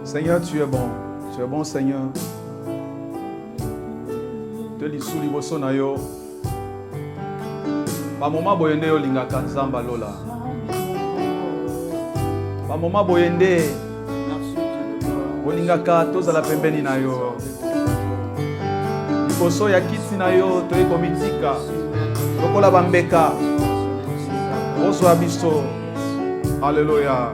Seigneur, tu es bon. Tu es bon, Seigneur. Te lisu liboso na yo. Ba moma boyende yo lingaka nzamba lola. Ba moma boyende olingaka tozala pembeni na yo. Liboso ya kiti na yo toye komitika. Lokola bambeka. Oso abiso. Alléluia.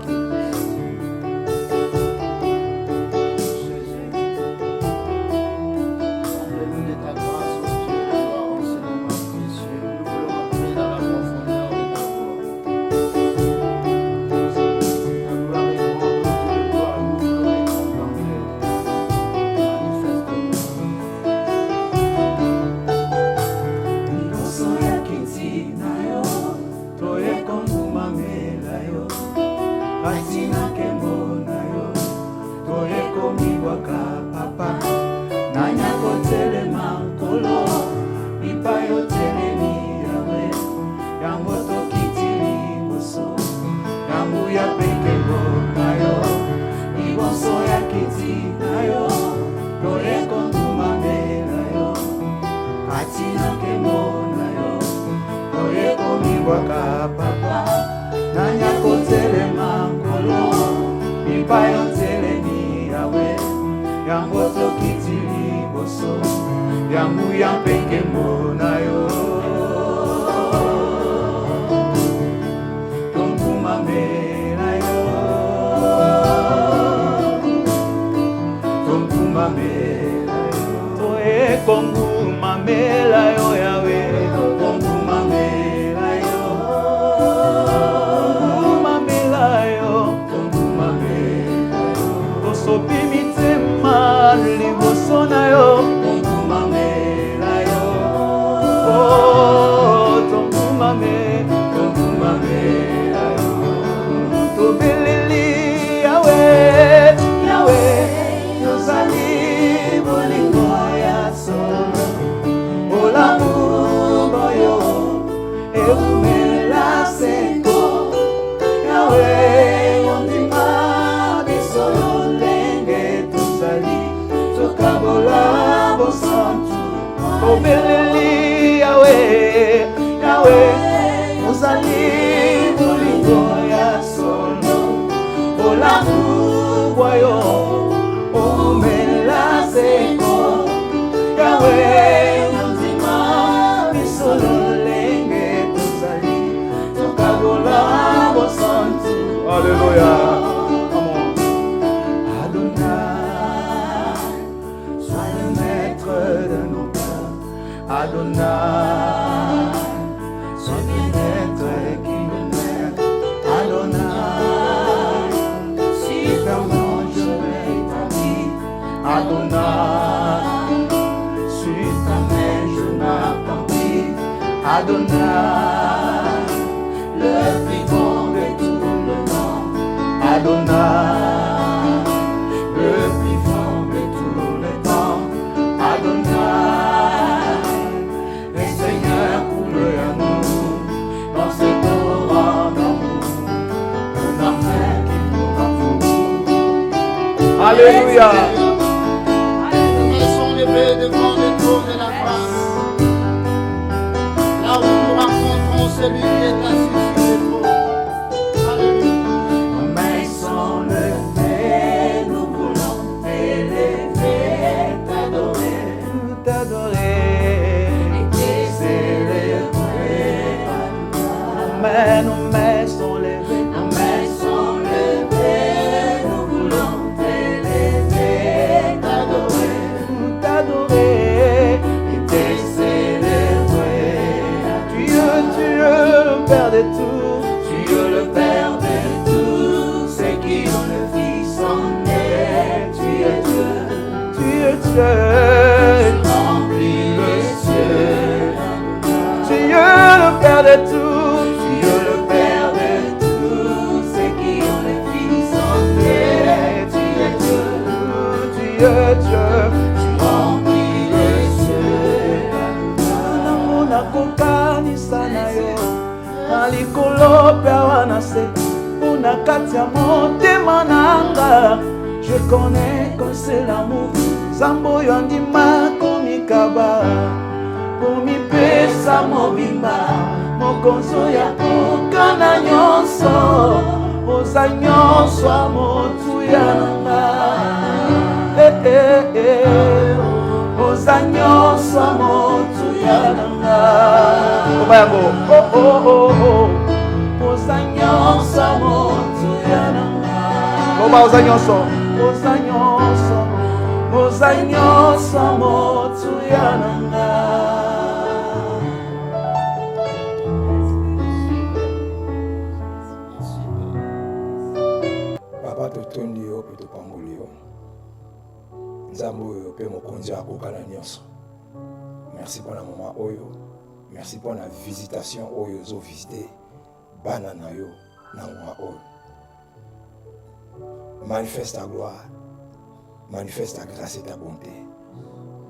Alléluia. Nous sont levés devant le trône de la grâce. Là où nous rencontrons celui qui est assis sur le trône. Alléluia. Nos mains sont levées, nous voulons t'élever, t'adorer, et te célébrer. Nos mains sont levées. Père de tout, tu es le Père de tout, ceux qui ont le Fils en est, tu es Dieu, tu remplis le ciel, tu es le Père de tout, tu es le Père de tout, ceux qui ont le Fils en est, tu es Dieu, tu remplis le ciel, nakokanisa na yo. Alikolo pe wana se una kati ya motema nanga Je connais que c'est l'amour. Zambo yandima komikaba. Komi pesa mobimba. Mokonzo ya kokana nyonso. Oza nyonso amotu yananga. Oza nyonso amotu yananga. Obayango. Oza nyonso amotu yananga. Oza nyonso. Oza nyonso. Oza nyonso amotu yananga. Papa totondi yo pe topamboli yo. Nzambo oyo pe mokonzi akokana nyonso. Merci pour la moment oyo. Merci pour la visitation oyo zo visiter bana na yo na ngwa oyo. Manifeste ta gloire. Manifeste ta grâce et ta bonté.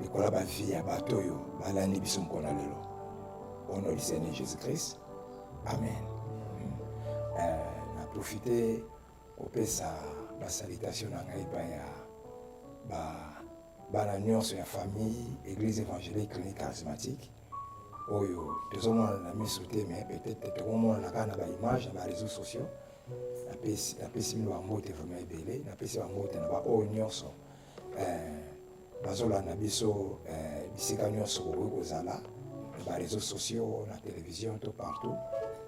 Likola ba vie ya bato yo balandi biso mkona lelo. Au nom du Seigneur Jésus-Christ. Amen. Na profiter opesa ba salutation na ngai pa ya bana nyonso ya famille église évangélique clinique charismatique oyo tozomona na miso te mais peut-être tokomona na kaka na baimage na baréseaux sociaux napesi mino bambote vraiment ebele napesi bambote na baoyo nyonso bazolanda biso bisika nyonso kokoki kozala na baréseaux sociaux na télévision to partout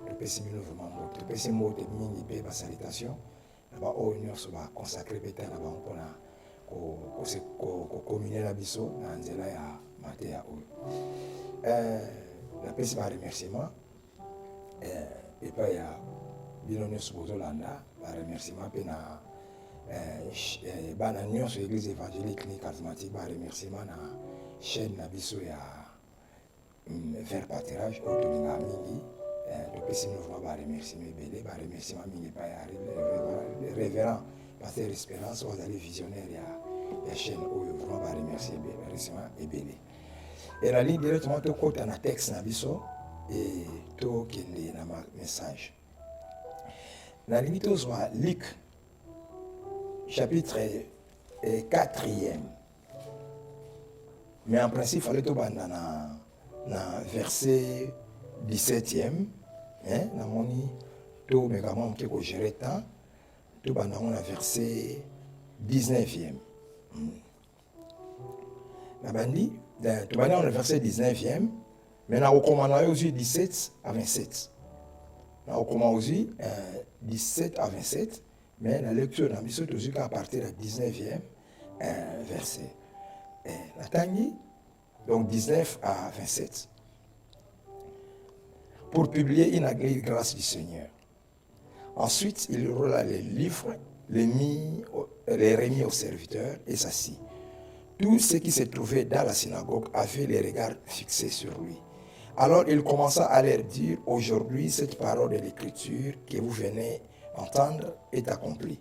topesi mino vraiment mbote topesi mbote mingi mpe basalutation na baoyo nyonso baconsacre mpe te na bango mpona kokomine na biso na nzela ya mateya oyo napesi baremerciement epai ya bino nyonso bozolanda baremerciement mpe na bana nyonso église évangélique clinique charismatique baremerciement na chaîne na biso ya vers pâturage oyo tolingaka mingi topesi bino vraiment baremerciement ebele baremerciement mingi epai ya révérend Pasteur Espérance oyo azali visionnaire ya chaîne oyo vraiment baremerciement ebele elali directement tokota na texte na biso e tokende na message nalingi tozwa Luc chapitre 4e mais en principe fallait tobanda na verset 17e namoni tomeka mwa moke kogere temps tobanda ngo na verset 19e nabandi tobandi ngo na verset 19e mais nakokoma na yo ozwi 17 à 27 nakokoma ozwi 17 à 27 mais la lecture na biso tozwi ka à partir ya 19e verset natangi donc 19 à 27 pour publier une grâce du Seigneur. Ensuite, il roula les livres, les remit aux serviteurs et s'assit. Tous ceux qui se trouvaient dans la synagogue avaient les regards fixés sur lui. Alors il commença à leur dire, aujourd'hui, cette parole de l'Écriture que vous venez entendre est accomplie.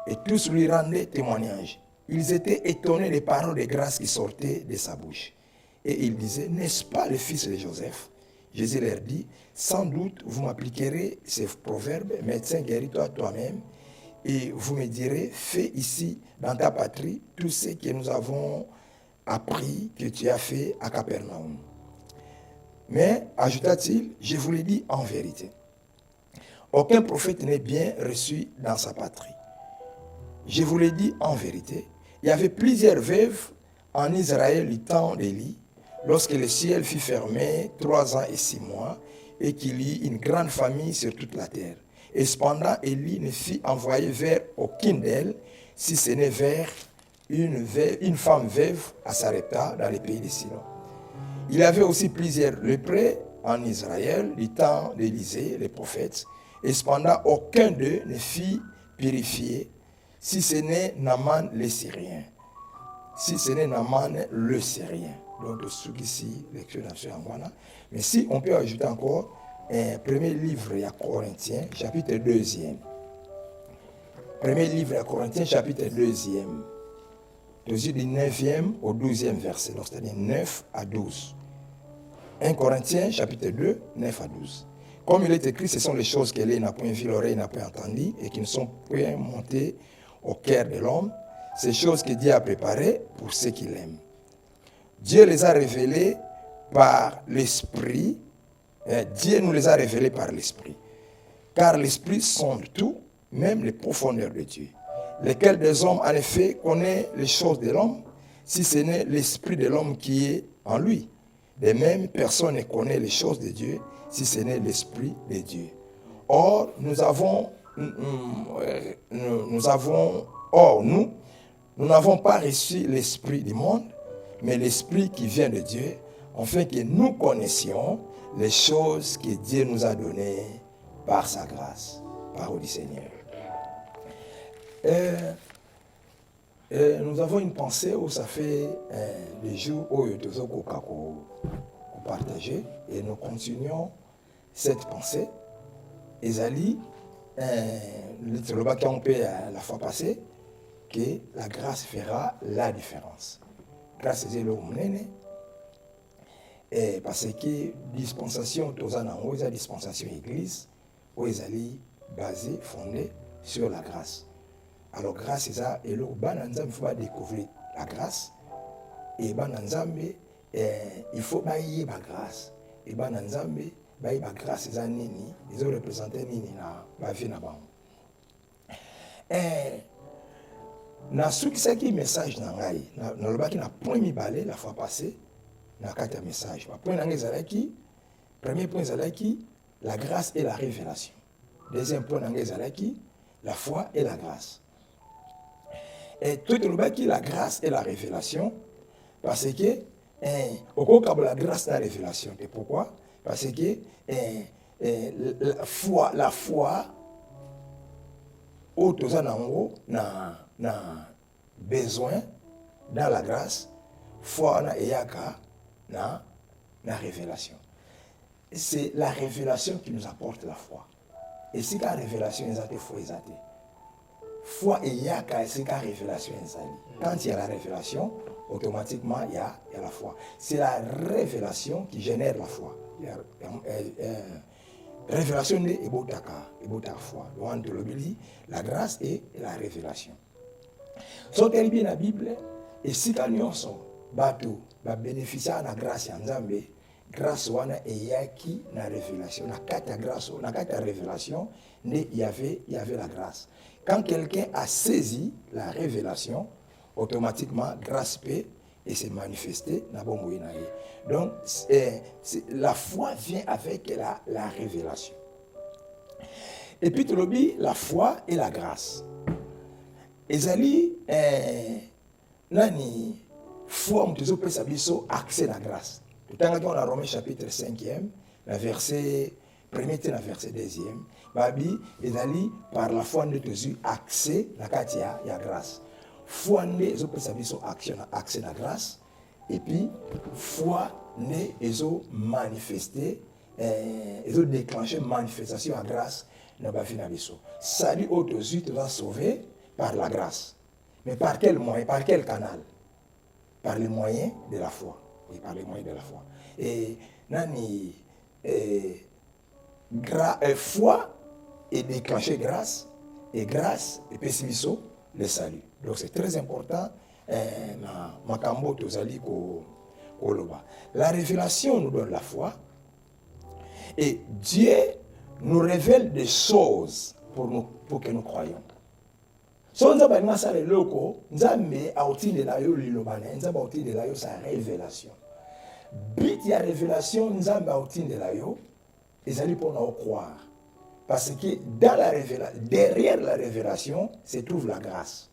Et tous lui rendaient témoignage. Ils étaient étonnés des paroles de grâce qui sortaient de sa bouche. Et ils disaient, n'est-ce pas le fils de Joseph? Jésus leur dit, sans doute vous m'appliquerez ces proverbes, médecin guéris-toi toi-même, et vous me direz, fais ici dans ta patrie tout ce que nous avons appris que tu as fait à Capernaum. Mais, ajouta-t-il, je vous le dis en vérité, aucun prophète n'est bien reçu dans sa patrie. Je vous le dis en vérité, il y avait plusieurs veuves en Israël du temps d'Élie, lorsque le ciel fut fermé 3 ans et 6 mois, et qu'il y eut une grande famine sur toute la terre. Et cependant, Élie ne fut envoyé vers aucune d'elles, si ce n'est vers une femme veuve à Sarepta, dans le pays de Sidon. Il y avait aussi plusieurs lépreux en Israël, du temps d'Élisée, le prophète, et cependant, aucun d'eux ne fut purifié, si ce n'est Naaman le Syrien. Si ce n'est Naaman le Syrien. Donc, ce qui lecture dans mais si on peut ajouter encore un premier livre à Corinthiens, chapitre 2e. Premier livre à Corinthiens, chapitre 2e. Du 9e au 12e verset, donc c'est-à-dire 9 à 12. 1 Corinthiens, chapitre 2, 9 à 12. Comme il est écrit, ce sont les choses que l'œil n'a point vues, l'oreille n'a point entendues, et qui ne sont point montées au cœur de l'homme, ces choses que Dieu a préparées pour ceux qui l'aiment. Dieu les a révélées par l'Esprit. Dieu nous les a révélées par l'Esprit. Car l'Esprit sonde tout, même les profondeurs de Dieu. Lequel des hommes, en effet, connaît les choses de l'homme, si ce n'est l'Esprit de l'homme qui est en lui. De même, personne ne connaît les choses de Dieu, si ce n'est l'Esprit de Dieu. Or, nous n'avons pas reçu l'Esprit du monde, mais l'Esprit qui vient de Dieu, afin que nous connaissions les choses que Dieu nous a données par sa grâce. Parole du Seigneur. Nous avons une pensée où ça fait des jours où nous avons partagé et nous continuons cette pensée. Ezali, le bac on peut la fois passée, que la grâce fera la différence. Grâce à le et parce que dispensation la dispensation église où Ezali basée, fondée sur la grâce. Alors grâce à ça, et le bananzam il faut découvrir la grâce et bananzam il faut bailler la grâce et bananzam bailler la grâce ça nini ils ont représenté nini na ba vie na ba. Na succès qui message na ngai na lobaki na premier balai la fois passée na carte message ba point ngai zalaki premier point zalaki la grâce et la révélation. Deuxième point ngai zalaki la foi et la grâce. Et tout le monde qui la grâce et la révélation, parce que au cas de la grâce et la révélation. Et pourquoi? Parce que la foi, au na besoin dans la grâce, foi na eyaka na révélation. C'est la révélation qui nous apporte la foi. Et si la révélation est atteinte, foi est atteinte. Foi et yaka, c'est la révélation. Quand il y a la révélation, automatiquement il y a la foi. C'est la révélation qui génère la foi. Révélation est la foi. La grâce et la révélation. Si on bien la Bible, et si nous sommes bénéficier de la grâce en Zambé, grâce wana eyaki na révélation na kati grâce na kati révélation il y avait la grâce. Quand quelqu'un a saisi la révélation, automatiquement grâce peut et s'est manifestée na bongo na ye. Donc la foi vient avec la révélation. Et puis tu le dis la foi et la grâce. Ezali nani foi mtezo pesa biso accès la grâce. Tant qu'on a Romains chapitre 5e, le verset 1er, le verset 2e, Babi, ezali par la foi nous avons accès à la grâce. Foi nous avons accès à la grâce, et puis foi nous avons manifesté, nous avons déclenché manifestation à grâce dans la vie de biso. Salut aujourd'hui tu vas sauver par la grâce. Mais par quel moyen, par quel canal? Par les moyens de la foi. Et par les moyens de la foi. Et nani foi et déclencher grâce, et grâce et pessimiso le salut. Donc c'est très important na makambo tozali ko loba. La révélation nous donne la foi et Dieu nous révèle des choses pour que nous croyions. So nzaba ngasa le loko nzambe autinde la yo lilobana nzaba autinde la yo sa révélation. Bit ya révélation nzambe autinde la yo ezali pour nous croire parce que dans la révélation derrière la révélation se trouve la grâce.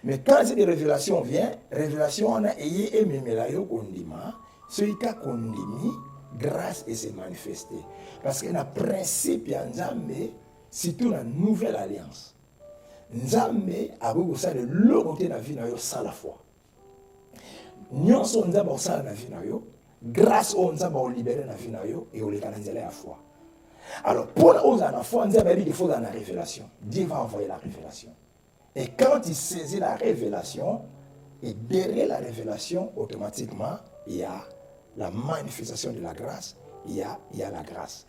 Mais quand cette révélation vient, révélation on a ayé et même la yo kondima, celui qui a kondimi grâce et se manifester parce que na principe ya nzambe surtout la nouvelle alliance. Nzambe a beau ça de l'autre côté de la vie sans la foi. Nous sommes nzambe ça la vie grâce au nzambe au libérer la vie et au légalenzer la foi. Alors pour la foi nzambe dit qu'il faut dans la révélation. Dieu va envoyer la révélation. Et quand il saisit la révélation et derrière la révélation automatiquement il y a la manifestation de la grâce, il y a la grâce.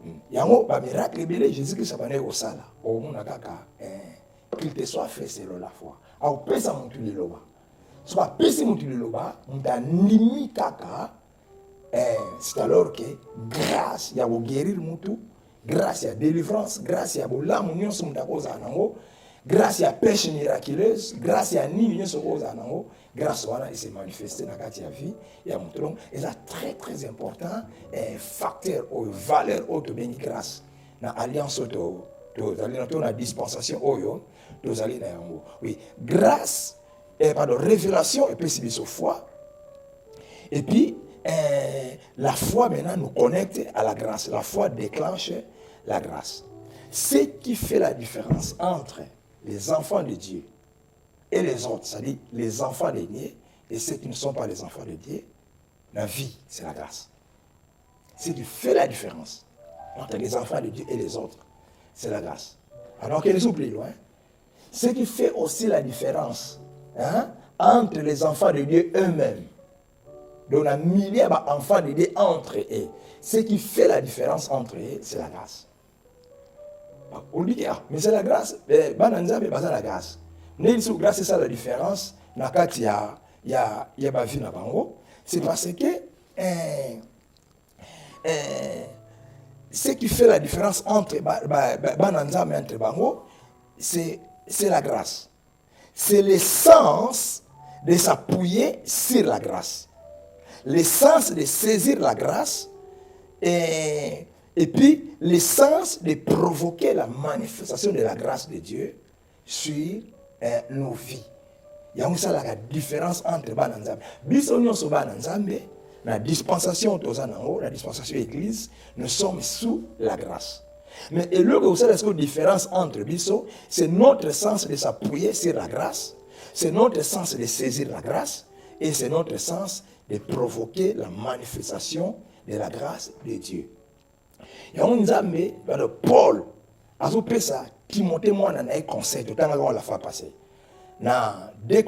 Il y a un miracle belé Jésus Christ a au sala au monde kaka qu'il te soit fait selon la foi. Alors, pesa mon tu le loba. Soit pesa mon tu le loba, on t'a nimi kaka. C'est alors que grâce, il y a guérir mutu, grâce à délivrance, grâce à l'âme, nous sommes d'accord en grâce à pêche miraculeuse, grâce à nous sommes en grâce à il s'est manifesté dans la vie, il y a mon tronc, et c'est très très important, facteur ou valeur auto béni grâce, dans l'alliance auto, dans la dispensation oyo, dans aller dans oui, grâce, pardon, révélation et puis c'est foi, et puis la foi maintenant nous connecte à la grâce. La foi déclenche la grâce. Ce qui fait la différence entre les enfants de Dieu et les autres, c'est-à-dire les enfants de Dieu et ceux qui ne sont pas les enfants de Dieu, la vie, c'est la grâce. Ce qui fait la différence entre les enfants de Dieu et les autres, c'est la grâce. Alors qu'elle est plus loin. Ce qui fait aussi la différence entre les enfants de Dieu eux-mêmes, donc, la milliers d'enfants de Dieu entre eux. Ce qui fait la différence entre eux, c'est la grâce. On dit, mais c'est la grâce. Mais c'est la grâce. Grâce, c'est ça la différence. Il y a ma vie là-bas. C'est parce que ce qui fait la différence entre Bananzam et entre Bango, c'est la grâce. C'est l'essence de s'appuyer sur la grâce. L'essence de saisir la grâce et puis l'essence de provoquer la manifestation de la grâce de Dieu sur nos vies. Il y a ça la différence entre Bananzambe. Bisogno so Bananzambe, la dispensation la dispensation église, nous sommes sous la grâce. Mais et le que différence entre Bisso, c'est notre sens de s'appuyer sur la grâce, c'est notre sens de saisir la grâce et c'est notre sens de provoquer la manifestation de la grâce de Dieu. Il y a un Nzambe, Paul, a ça, Timothée, moi, on a un conseil, tout le temps, on l'a fait passer. Dans 2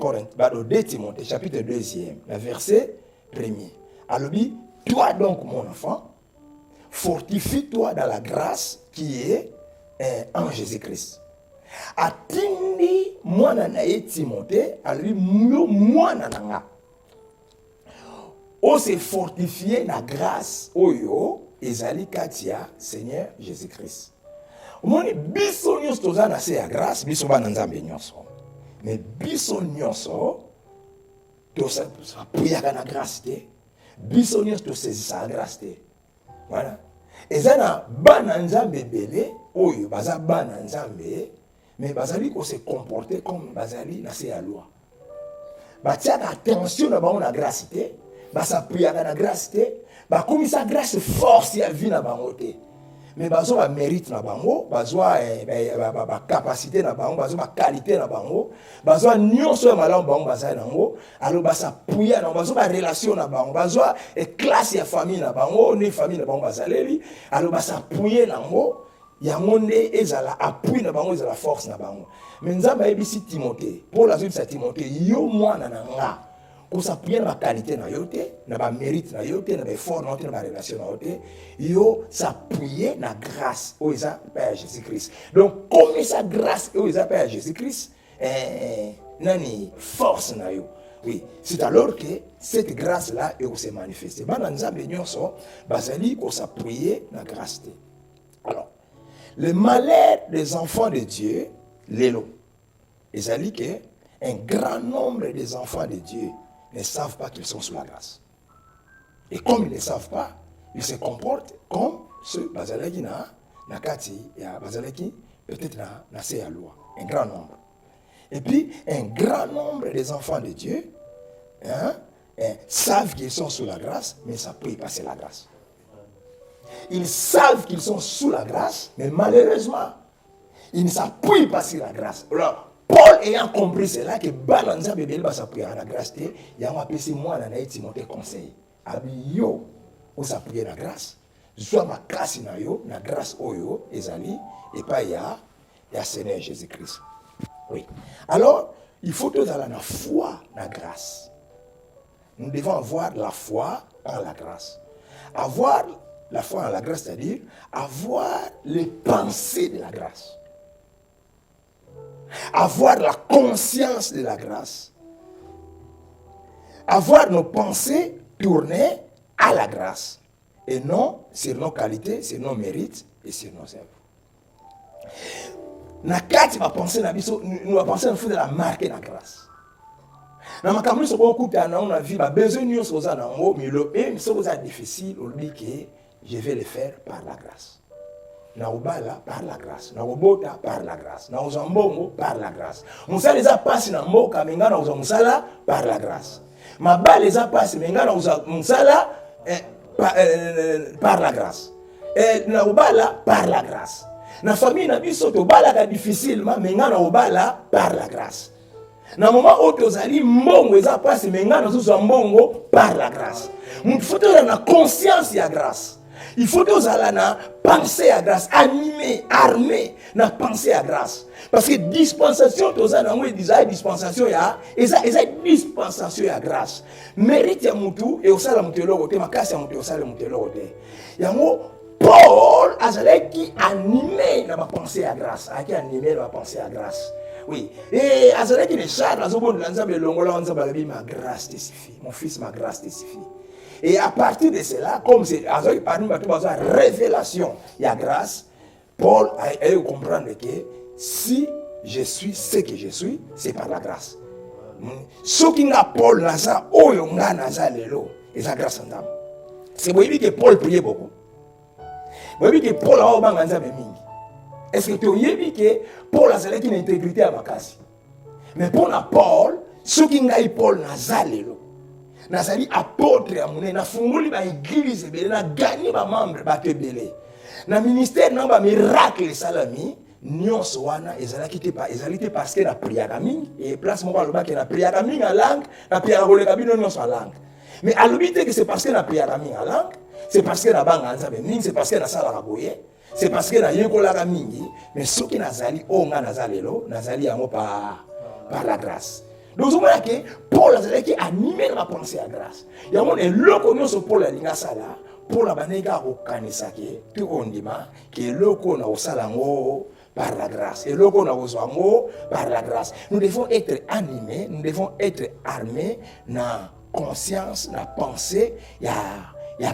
Timothée, chapitre 2, verset 1er. Alors, toi donc, mon enfant, fortifie-toi dans la grâce qui est en Jésus-Christ. Atindi, moi, Timothée, alors, moi, on s'est fortifié la grâce oyo ezali katia Seigneur Jésus-Christ. Omoni biso nyonso toza na se ya grâce biso bana Nzambe nyonso. Mais biso nyonso toza puyaka na grâce te. Biso nyonso tosezisa grâce te. Voilà. Ezana bana Nzambe belé oyo baza bana Nzambe mais bazali ko se comporter comme bazali na se ya loi. Batiaka attention na bango na grâce te. S'appuyer la grâce, comme ça grâce force à vie na bango te. Mais bazo ba mérite na bango, bazo ba capacité na bango, bazo ba qualité na bango, bazo nyonso malamu bango baza nango, alors s'appuyer na bazo ba relation na bango, bazo classe ya famille na bango, ni famille na bango bazaleli, alors s'appuyer nango, yango nde ezala appui na bango ezala force na bango. Mais Nzambe ebisi Timothée, pour la suite sa Timothée, yo mwana na nga. Qu'on s'appuie dans la qualité na yote, na ba mérite na yote, na ba effort na yote, na ba relation na yote, yo s'appuyer na grâce au Père Jésus-Christ. Donc comme sa grâce au Père Jésus-Christ, nani force na yo. Oui, c'est alors que cette grâce là est s'est manifestée. Bana Nzambe nyonso bazali ko s'appuyer na grâce. Alors, le malheur des enfants de Dieu, l'élo. Ezali que un grand nombre des enfants de Dieu ne savent pas qu'ils sont sous la grâce. Et comme ils ne savent pas, ils se comportent comme ceux bazalaki na kati ya bazalaki peut-être na se ya loi. Un grand nombre. Et puis un grand nombre des enfants de Dieu savent qu'ils sont sous la grâce, mais ça peut y passer la grâce. Ils savent qu'ils sont sous la grâce, mais malheureusement, ils ne s'appuient pas sur la grâce. Alors, Paul ayant compris cela, que Balanza Bébé va s'appuyer à la grâce, il y a un peu de moi dans Timothée conseil. Yo, on s'appuie à la grâce. Soit ma grâce na yo, la grâce oyo, ezali, et pas ya Seigneur Jésus-Christ. Oui. Alors, il faut tous avoir la foi, la grâce. Nous devons avoir la foi en la grâce. Avoir la foi en la grâce, c'est-à-dire avoir les pensées de la grâce. avoir la conscience de la grâce, avoir nos pensées tournées à la grâce, et non sur nos qualités, sur nos mérites et sur nos œuvres. Na kati va penser na biso, nous va penser de la marque la grâce. Na makambo so ko kuta na on a vie ba besoin nous so za na ngo mais le même so za difficile on dit que je vais le faire par la grâce. Na obala par la grâce, na obota par la grâce, na ozambongo par la grâce. Musala eza pasi na mboka menga na oza musala par la grâce. Mabale eza pasi menga na oza musala par la grâce. Na obala par la grâce. Na famille na biso to balaka difficilement menga na obala par la grâce. Na moment où tozali mbongo eza pasi menga na zo mbongo par la grâce. Il faut avoir la conscience ya grâce. Il faut avoir la pensée à grâce, animé, armé na pensée à grâce. Parce que dispensation tozali na ngwe déjà dispensation ya eza dispensation ya grâce. Mérite ya mutu et osala mutu eloko te makasi ya mutu osala mutu eloko te. Yango Paul azalaki animé na pensée à grâce, aki animé na pensée à grâce. Oui, et azalaki les chars azobon lanzambe longola nzamba labi ma grâce te suffit. Mon fils, ma grâce te suffit. Et à partir de cela, comme c'est azalaki parmi bato baza révélation ya grâce, Paul a eu comprendre que si je suis ce que je suis, c'est par la grâce. Soki nga Paul naza oyo nga naza lelo, et sa grâce ndam. C'est pour lui que Paul priait beaucoup. Vous voyez que Paul a obanga nzambe mingi. Est-ce que tu as que Paul a une intégrité à Makasi? Mais pour Paul, ce qui a Paul nazalelo, nazali apôtre à mon na funguli ba église belé na gagné ba membre ba tebelé. Na ministère na ba miracle salami, nyonso wana ezalaki te pa ezalité parce que na prière mingi et place mo ba loba que na prière mingi en langue, na prière koleka bino nyonso en langue. Mais à l'obité que c'est parce que na prière mingi en langue, c'est parce que na banga nzambe mingi, c'est parce que na sala raboye. C'est parce que na yekolaka mingi, mais ce qui nazali onga nazalelo, nazali yango par la grâce. Donc vous voyez que Paul azalaki animé la pensée à grâce. Yango ne loko nyonso Paul alinga sala, Paul abaneka okanisaki tu ondima que loko na osala ngo par la grâce. Et loko na ozwango par la grâce. Nous devons être animés, nous devons être armés na conscience, na pensée, ya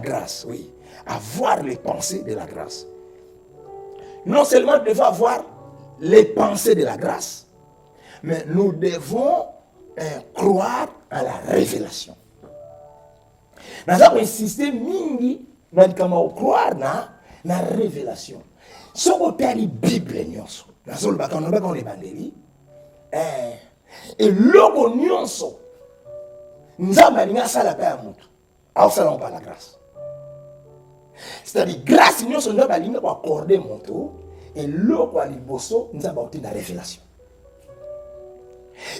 grâce, oui. Avoir les pensées de la grâce. Non seulement nous devons avoir les pensées de la grâce, mais nous devons croire à la révélation. Nous avons insisté mingi dans croire à la révélation. Ce qu'on a la Bible, nous avons l'évangile, et l'eau nyonso, nous avons la paix par la grâce. C'est-à-dire, grâce à nous, nous avons accordé mon tour, et l'eau qui a liboso, nous avons obtenu la révélation.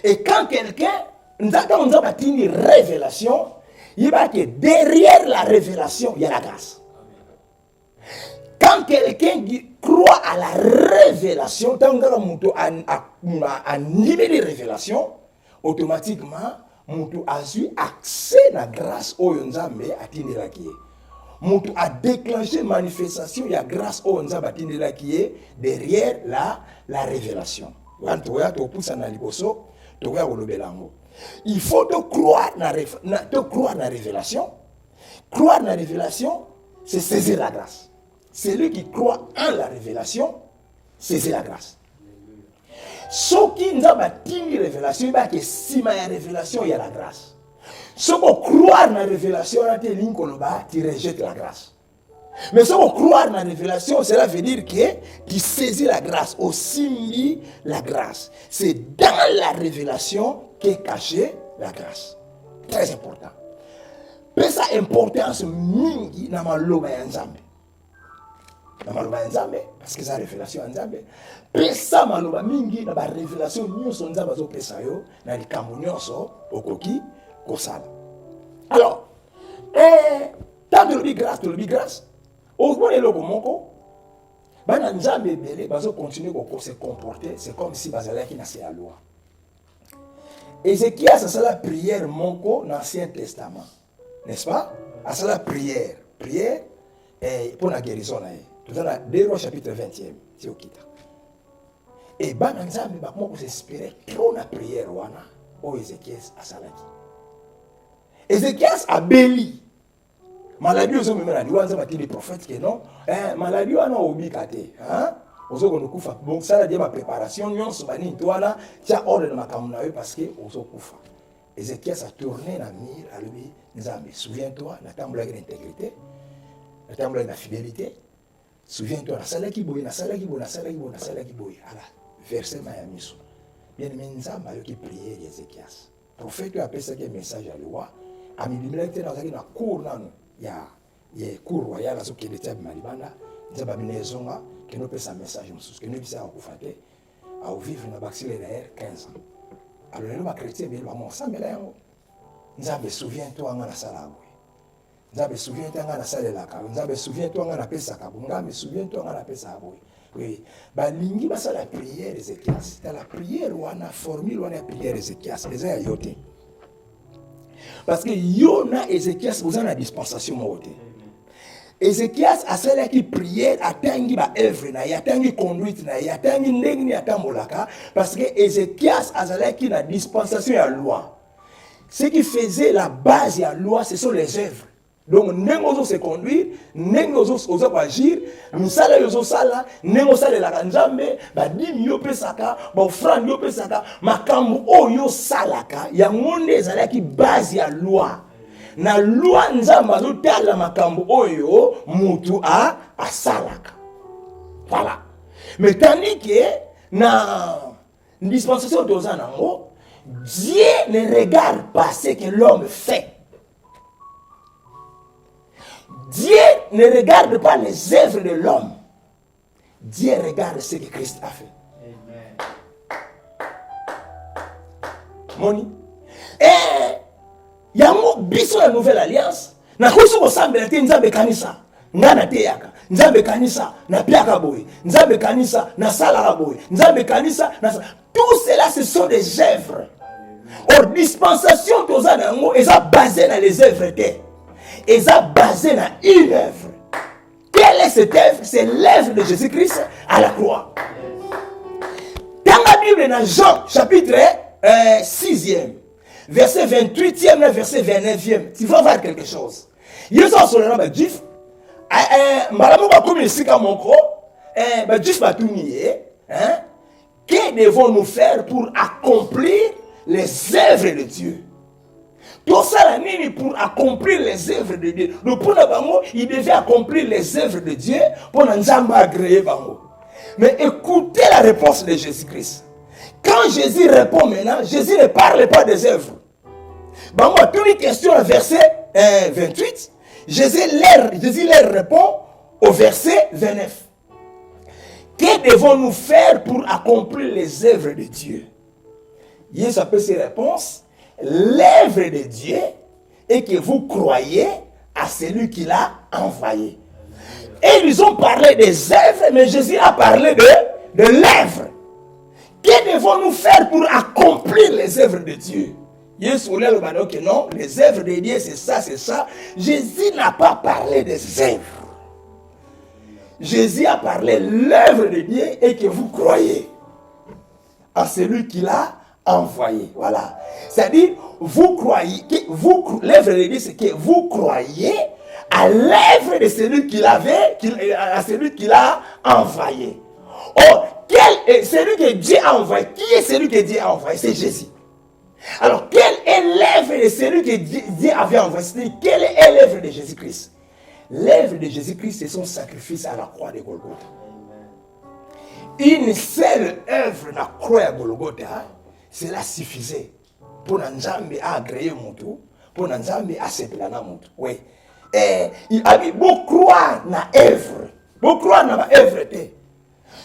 Et quand quelqu'un, nous avons une révélation, il va que derrière la révélation, il y a la grâce. Quand quelqu'un croit à la révélation, tant que a animé les révélations, automatiquement, nous a eu accès à la grâce au Nzambe à Tindelaki. Moutou a déclenché manifestation, il y a grâce au Nzamba qui est derrière la révélation. Il faut te croire dans la révélation. Croire dans la révélation, c'est saisir la grâce. Celui qui croit en la révélation, saisir la grâce. Ceux qui n'ont pas de révélation, il y a que si la révélation, il y a la grâce. Si on croit dans la révélation, tu rejettes la grâce. Mais si on croit dans la révélation, cela veut dire que tu saisis la grâce, aussi la grâce. C'est dans la révélation qu'est cachée la grâce. Très important. Mais ça importance mingi na maloba ya Nzambe. Na maloba ya Nzambe parce que ça révélation ya Nzambe. Pesa maloba mingi na ba révélation nyonso Nzambe zo pesa yo na likambo nyonso okoki kosala. Alors, tant que le grâce, au moins le moko, bana Nzambe belé bazo continuer à se comporter, c'est comme si bazalaki na la loi. Ézéchias a la prière moko dans l'Ancien Testament, n'est-ce pas? A la prière pour la guérison. Tout ça, 2 Rois chapitre 20e, c'est au kita. Et bana nzambe bakoma s'inspirer trop na prière wana o Ézéchias asalaki. Ézéchias abeli. Maladie ozo memela di wanza batili prophète que non, maladie wana obika te, hein? Ozo kono kufa. Bon ça la dit ma préparation nyonso bani toala, tia ordre na makambo na yo parce que ozo kufa. Ézéchias a tourné na mire à lui, nzambe, souviens-toi, na tambola d'intégrité, na tambola de fidélité. Souviens-toi, na salaki boy, na salaki boy, na salaki boy, na salaki boy. Alors, verset Mayamiso. Bien aimé nzamba yo qui priait Ézéchias. Prophète a appelé ça un message à loi. Ami bimelete na zaki na cour nanu. Ya cour royal azo kende tia malibanda. Nzamba binezonga que nous pesa message mususu que nous bisa okufate à vivre na baxile derrière 15 ans. Alors les chrétiens bien ba mo sambela yango. Nzambe souviens-toi ngana sala boy. Nzambe souviens-toi ngana sala la ka. Nzambe souviens-toi ngana pesa ka. Nzambe souviens-toi ngana pesa boy. Oui, balingi basa la prière Ézéchias, c'était la prière ou la formule ou la prière Ézéchias, les a yoté. Parce que yona Ézéchias vous en a dispensation moté. Ézéchias a celle qui prière atangi ba œuvre na yatangi conduite na yatangi ndengni atambolaka parce que Ézéchias a celle qui na dispensation à loi. Ce qui faisait la base à la loi, ce sont les œuvres. Donc, nous se conduire, nous agir, nous allons sala, nous allons la kanjambe, ba dim yo pesaka, ba offrande yo pesaka, makambo o yo salaka, ya monde ezala ki base ya loi. Na loi nzamba zo tala makambo oyo mutu a salaka. Voilà. Mais tandis que na dispensation d'Ozanango, Dieu ne regarde pas ce que l'homme fait. Dieu ne regarde pas les œuvres de l'homme. Dieu regarde ce que Christ a fait. Moni. Et yango biso la nouvelle alliance. Na koso kosambela te nzambe kanisa. Ngana te yaka. Nzambe kanisa na piaka boy. Nzambe kanisa na sala boy. Nzambe kanisa na tout cela ce sont des œuvres. Or dispensation tozana ngo eza basé dans les œuvres te. Et ça basé dans une œuvre. Quelle est cette œuvre? C'est l'œuvre de Jésus-Christ à la croix. Dans la Bible, dans Jean, chapitre 6e, verset 28e, verset 29e, tu vas voir quelque chose. Il y a sur le nom de Jif. Madame, comme ici, comme mon croc, Jif va tout nier. Que devons-nous faire pour accomplir les œuvres de Dieu? Tout ça, pour accomplir les œuvres de Dieu. Donc, pour Bango, il devait accomplir les œuvres de Dieu pour nous agréer Bango. Mais écoutez la réponse de Jésus-Christ. Quand Jésus répond maintenant, Jésus ne parle pas des œuvres. Bango, toutes les questions au verset 28, Jésus leur répond au verset 29. Que devons-nous faire pour accomplir les œuvres de Dieu? Il y a peu ces réponses. L'œuvre de Dieu est que vous croyez à celui qui l'a envoyé. Et ils ont parlé des œuvres, mais Jésus a parlé de l'œuvre. Que devons-nous faire pour accomplir les œuvres de Dieu? Jésus voulait le dire que non, les œuvres de Dieu c'est ça, c'est ça. Jésus n'a pas parlé des œuvres. Jésus a parlé de l'œuvre de Dieu et que vous croyez à celui qui l'a envoyé. Voilà. C'est-à-dire, vous croyez, l'œuvre de Dieu, c'est que vous croyez à l'œuvre de celui à celui qui l'a envoyé. Or, quel est celui que Dieu a envoyé? Qui est celui que Dieu a envoyé? C'est Jésus. Alors, quelle est l'œuvre de celui que Dieu avait envoyé? C'est-à-dire, quelle est l'œuvre de Jésus-Christ? L'œuvre de Jésus-Christ, c'est son sacrifice à la croix de Golgotha. Une seule œuvre de la croix de Golgotha, cela suffisait pour Nzambe à agréer Moutou, pour Nzambe à sepela na Moutou. Oui. Et il a dit, bon croire na œuvre. Bon croire na ma œuvre te.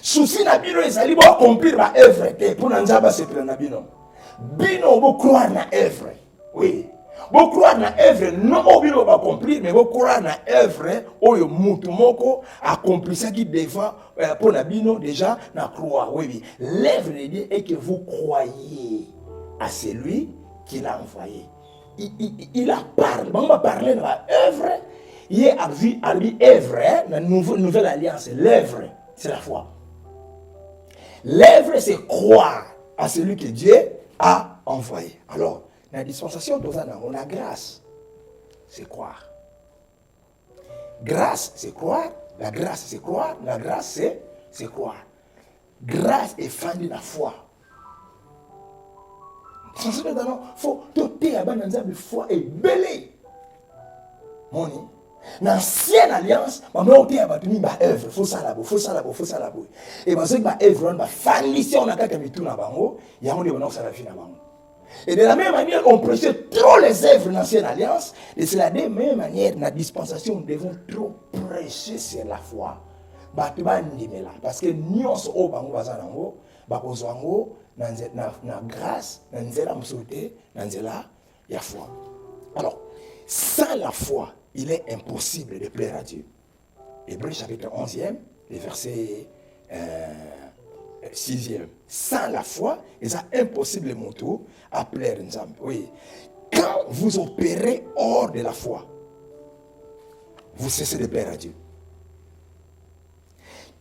Souci na bino, ils allaient bon accomplir ma œuvre te. Pour Nzambe à sepela na bino. Bino, bon croire na œuvre. Oui. Bon croire na œuvre, non au bino va accomplir, mais bon croire na œuvre, oyo Moutou moko accomplit ça qui devant pour na bino déjà na croix. Oui, oui. L'œuvre de Dieu est que vous croyez à celui qui l'a envoyé. Il a parlé, on va parler de l'œuvre. Il a vu à lui œuvre, la nouvelle alliance, l'œuvre, c'est la foi. L'œuvre, c'est croire à celui que Dieu a envoyé. Alors, la dispensation, on a grâce. C'est croire. Grâce, c'est croire. La grâce, c'est croire. La grâce, c'est croire. Grâce est fondée la foi. Il faut doter à la foi et belé. Moni. Dans l'ancienne alliance, on a ôté à battre ma œuvre. Faut ça là-bas, faut ça là-bas, faut ça là-bas. Et parce que ma œuvre, on va faire si on a qu'à tout là-bas, il y a un moment où ça va finir là-bas. Et de la même manière, on prêchait trop les œuvres de l'ancienne alliance. Et c'est la même manière, dans la dispensation, nous devons trop prêcher sur la foi. Parce que nous, on se au bango bazanango, bakozango, na grâce, na nzela msote, na nzela ya foi. Alors, sans la foi, il est impossible de plaire à Dieu. Hébreux chapitre 11e, les versets 6e. Sans la foi, il est impossible de monter à plaire à Dieu. Oui. Quand vous opérez hors de la foi, vous cessez de plaire à Dieu.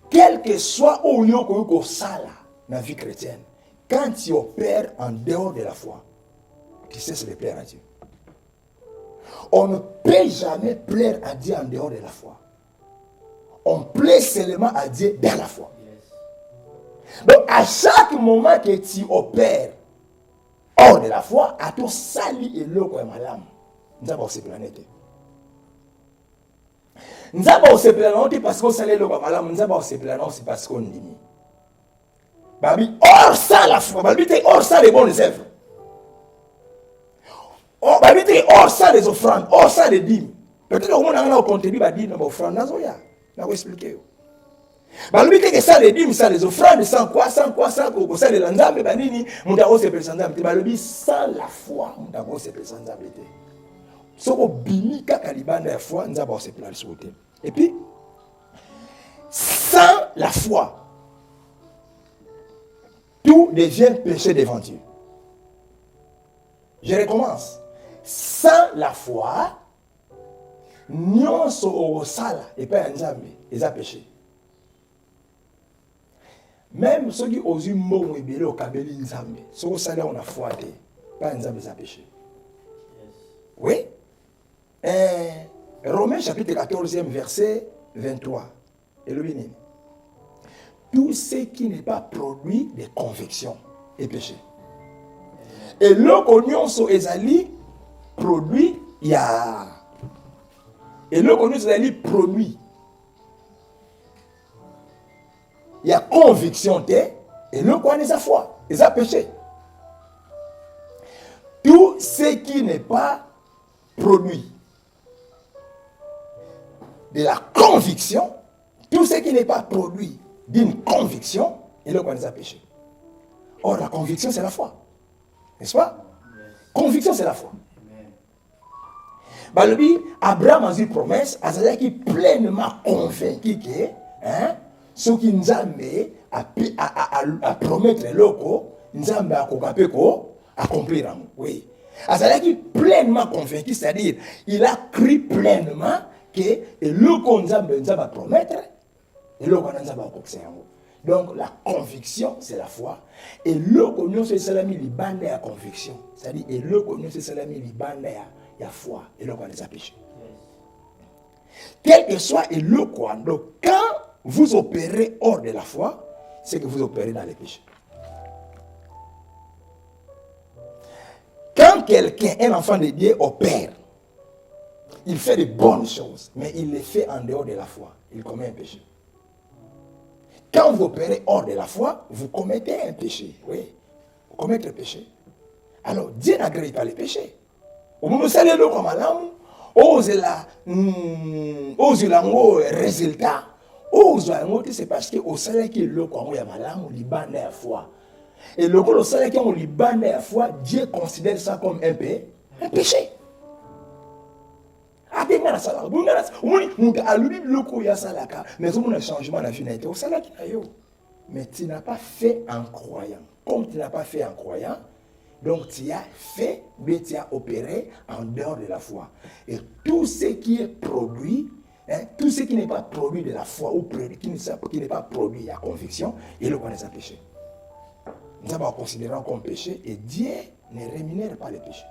Quel que soit où vous sala dans la vie chrétienne, quand tu opères en dehors de la foi, tu cesses de plaire à Dieu. On ne peut jamais plaire à Dieu en dehors de la foi. On plaît seulement à Dieu dans la foi. Donc, à chaque moment que tu opères hors de la foi, à ton sali et l'eau comme l'âme, nous avons ces planètes. Nous avons ces planètes parce qu'on sali l'eau comme l'âme, nous avons ces planètes parce qu'on dit. Babi, hors ça la foi, babi, hors ça les bonnes œuvres. Oh, babi, hors ça les offrandes, hors ça les dîmes. Peut-être que on a contenu les dîmes, les offrandes, on va expliquer. Babi, que ça les dîmes, ça les offrandes, sans quoi, ça les lanzambe, banini, mon davo se présente, babi, sans la foi, mon davo se présente. Ce qu'on bimi, kakalibanda la foi, nous avons se présenter. Et puis, sans la foi, tout devient péché devant Dieu. Je recommence. Sans la foi, nous sommes au sala et pas en Nzambe, ils ont péché. Même ceux qui osent mourir et béler au kabeli Nzambe, ceux qui sala on a foi, pas Nzambe ils ont péché. Oui. Romains chapitre 14e verset 23. Et le béni. Tout ce qui n'est pas produit de conviction est péché. Et l'oignon sur ezali produit ya. Et l'oignon sur ezali produit. Il y a conviction te et l'oignon est sa foi, est sa péché. Tout ce qui n'est pas produit de la conviction, tout ce qui n'est pas produit d'une conviction, et là, on les a péchés. Or, la conviction, c'est la foi. N'est-ce pas? Conviction, c'est la foi. Balobi, Abraham a eu promesse, Azalea qui pleinement convaincu que, ce qui nous a promettre le loco, nous a accomplir. Oui. Azalea qui pleinement convaincu, c'est-à-dire, il a cru pleinement que le loco nous a promettre. Donc la conviction c'est la foi et le connu c'est salami libane à conviction, c'est-à-dire et le connu c'est salami libane à foi et le connu c'est péché. Quel que soit et le quoi, donc quand vous opérez hors de la foi, c'est que vous opérez dans les péchés. Quand quelqu'un, un enfant de Dieu opère, il fait de bonnes choses, mais il les fait en dehors de la foi, il commet un péché. Quand vous opérez hors de la foi, vous commettez un péché. Oui, vous commettez un péché. Alors, Dieu n'agrée pas les péchés. Au moment où vous allez le comme l'âme, osez la résultat. C'est parce que au salaire qui est le comme il y a l'âme, il y a la foi. Et le salaire qui est la foi, Dieu considère ça comme un péché. Mais tu n'as pas fait en croyant. Comme tu n'as pas fait en croyant, donc tu as fait, mais tu as opéré en dehors de la foi. Et tout ce qui est produit, tout ce qui n'est pas produit de la foi ou qui n'est pas produit à conviction, il le connaît à péché. nous avons considéré comme péché et Dieu ne rémunère pas les péchés.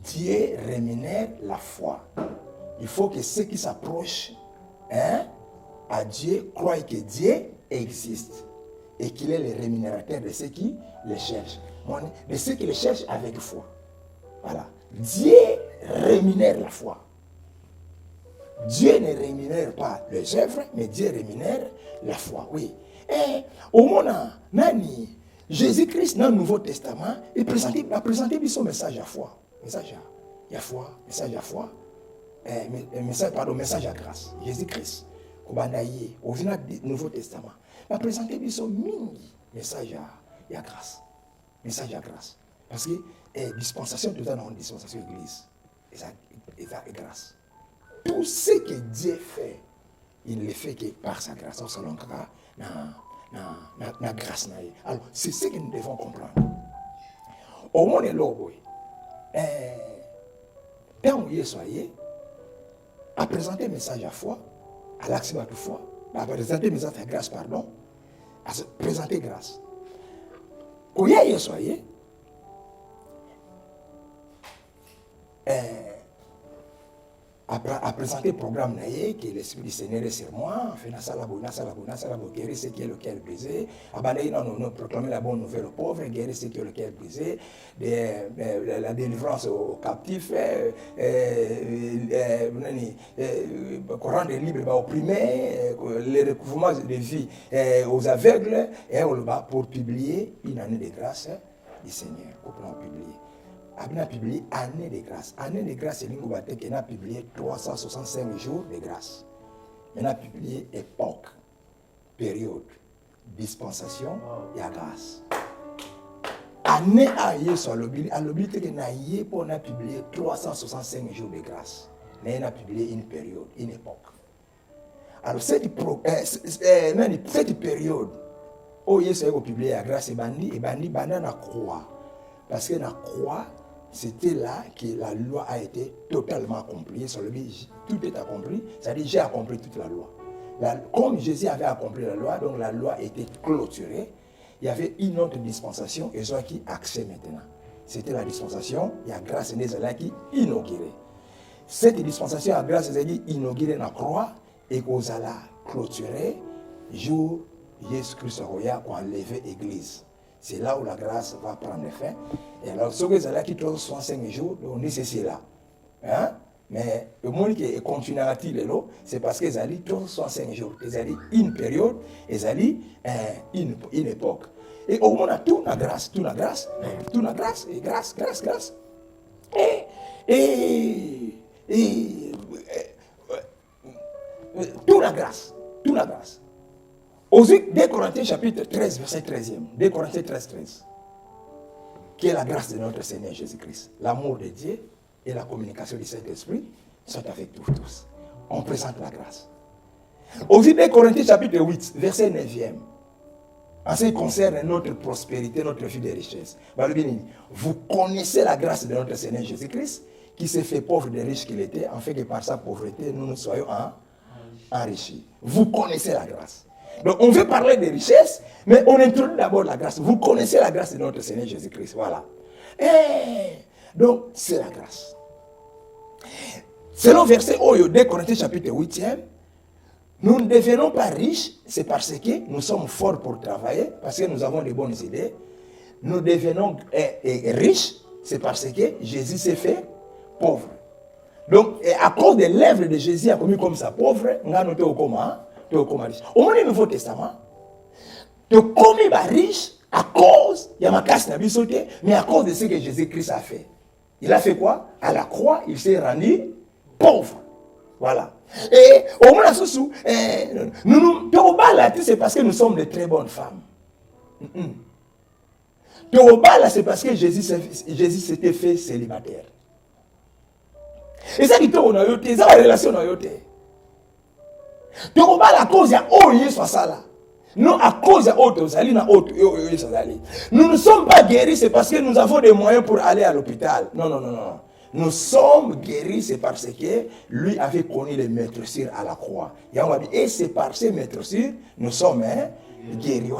Dieu rémunère la foi. Il faut que ceux qui s'approchent à Dieu croient que Dieu existe et qu'il est le rémunérateur de ceux qui le cherchent. De ceux qui le cherchent avec foi. Voilà. Dieu rémunère la foi. Dieu ne rémunère pas les œuvres, mais Dieu rémunère la foi. Oui. Et au moment où Jésus-Christ, dans le Nouveau Testament, il a présenté son message à foi. Message à foi. Message à foi. Message à grâce. Jésus-Christ. Au final du Nouveau Testament, il a présenté son message à grâce. Message à grâce. Parce que dispensation, tout ça dans une dispensation d'église. Et ça est grâce. Tout ce que Dieu fait, il ne le fait que par sa grâce. Selon la grâce. Alors, c'est ce que nous devons comprendre. Au monde est là, quand vous soyez, à présenter un message à foi, à l'action à toute foi, à présenter un message à grâce, pardon, à présenter grâce. Quand vous soyez, à présenter le programme que l'Esprit du Seigneur est sur moi, on fait guérir ce qui est le cœur brisé, nous proclamer la bonne nouvelle aux pauvres, guérir ce qui est le cœur brisé, la délivrance aux captifs, rendre libre aux opprimés, le recouvrement de vie aux aveugles, et pour publier une année de grâce du Seigneur, pour publier. On a publié année de grâce. Année de grâce, c'est l'Ingobatek qui a publié 365 jours de grâce. On a publié époque, période, dispensation et à grâce. Année à Yesu, à l'obligé que on a publié 365 jours de grâce. Mais on a publié une période, une époque. Alors cette période, où Yesu a publié la grâce et bandi na croix. Parce que la croix, c'était là que la loi a été totalement accomplie. Sur le but, tout est accompli. C'est-à-dire, j'ai accompli toute la loi. Comme Jésus avait accompli la loi, donc la loi était clôturée. Il y avait une autre dispensation, et ça qui accès maintenant. C'était la dispensation, il y a grâce et Nézala qui inaugurée. Cette dispensation à grâce et Nézala inaugurée dans la croix, et qu'on a clôturée, jour Jésus Christ a enlevé l'église. C'est là où la grâce va prendre fin. Et alors, ce que c'est qui 65 jours, on dit c'est là. Hein? Mais le monde qui continue à tirer l'eau, c'est parce qu'ils ont dit 65 jours. Ils ont dit une période, ils ont dit une époque. Et au monde, tout la grâce, et grâce. Et toute la grâce. Aux 2 Corinthiens chapitre 13, verset 13e. 2 Corinthiens 13, 13. Qui est la grâce de notre Seigneur Jésus-Christ. L'amour de Dieu et la communication du Saint-Esprit sont avec nous tous. On présente la grâce. Aux 2 Corinthiens chapitre 8, verset 9e. En ce qui concerne notre prospérité, notre vie de richesse. Vous connaissez la grâce de notre Seigneur Jésus-Christ qui s'est fait pauvre des riches qu'il était, en fait que par sa pauvreté, nous soyons enrichis. Vous connaissez la grâce. Donc on veut parler des richesses, mais on introduit d'abord la grâce. Vous connaissez la grâce de notre Seigneur Jésus-Christ. Voilà. Et donc c'est la grâce. Selon verset 2 Corinthiens chapitre 8e, nous ne devenons pas riches, c'est parce que nous sommes forts pour travailler, parce que nous avons de bonnes idées. Nous devenons riches, c'est parce que Jésus s'est fait pauvre. Donc, à cause de l'œuvre de Jésus, a commis comme ça pauvre, on a noté au comment. Au moins, le Nouveau Testament, tu commis riche à cause, il y a ma casse n'a sauté, mais à cause de ce que Jésus-Christ a fait. Il a fait quoi? À la croix, il s'est rendu pauvre. Voilà. Et au moins, c'est parce que nous sommes de très bonnes femmes. C'est parce que Jésus s'était fait célibataire. Et ça, c'est une relation. Donc, à cause de ça, non, à cause de nous ne sommes pas guéris, c'est parce que nous avons des moyens pour aller à l'hôpital. Non. Nous sommes guéris, c'est parce que lui avait connu les meurtrissures à la croix. Et c'est par ces meurtrissures, nous sommes guéris.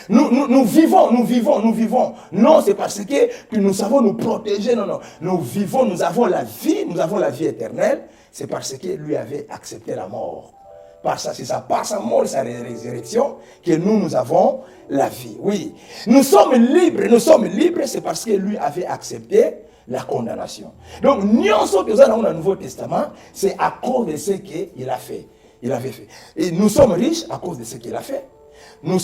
Nous vivons. Non, c'est parce que nous savons nous protéger. Non. Nous vivons, nous avons la vie éternelle. C'est parce que lui avait accepté la mort. C'est par sa mort et sa résurrection que nous avons la vie. Oui, nous sommes libres, c'est parce que lui avait accepté la condamnation. Donc, nous sommes dans le Nouveau Testament, c'est à cause de ce qu'il a fait. Il avait fait. Et nous sommes riches à cause de ce qu'il a fait. Nous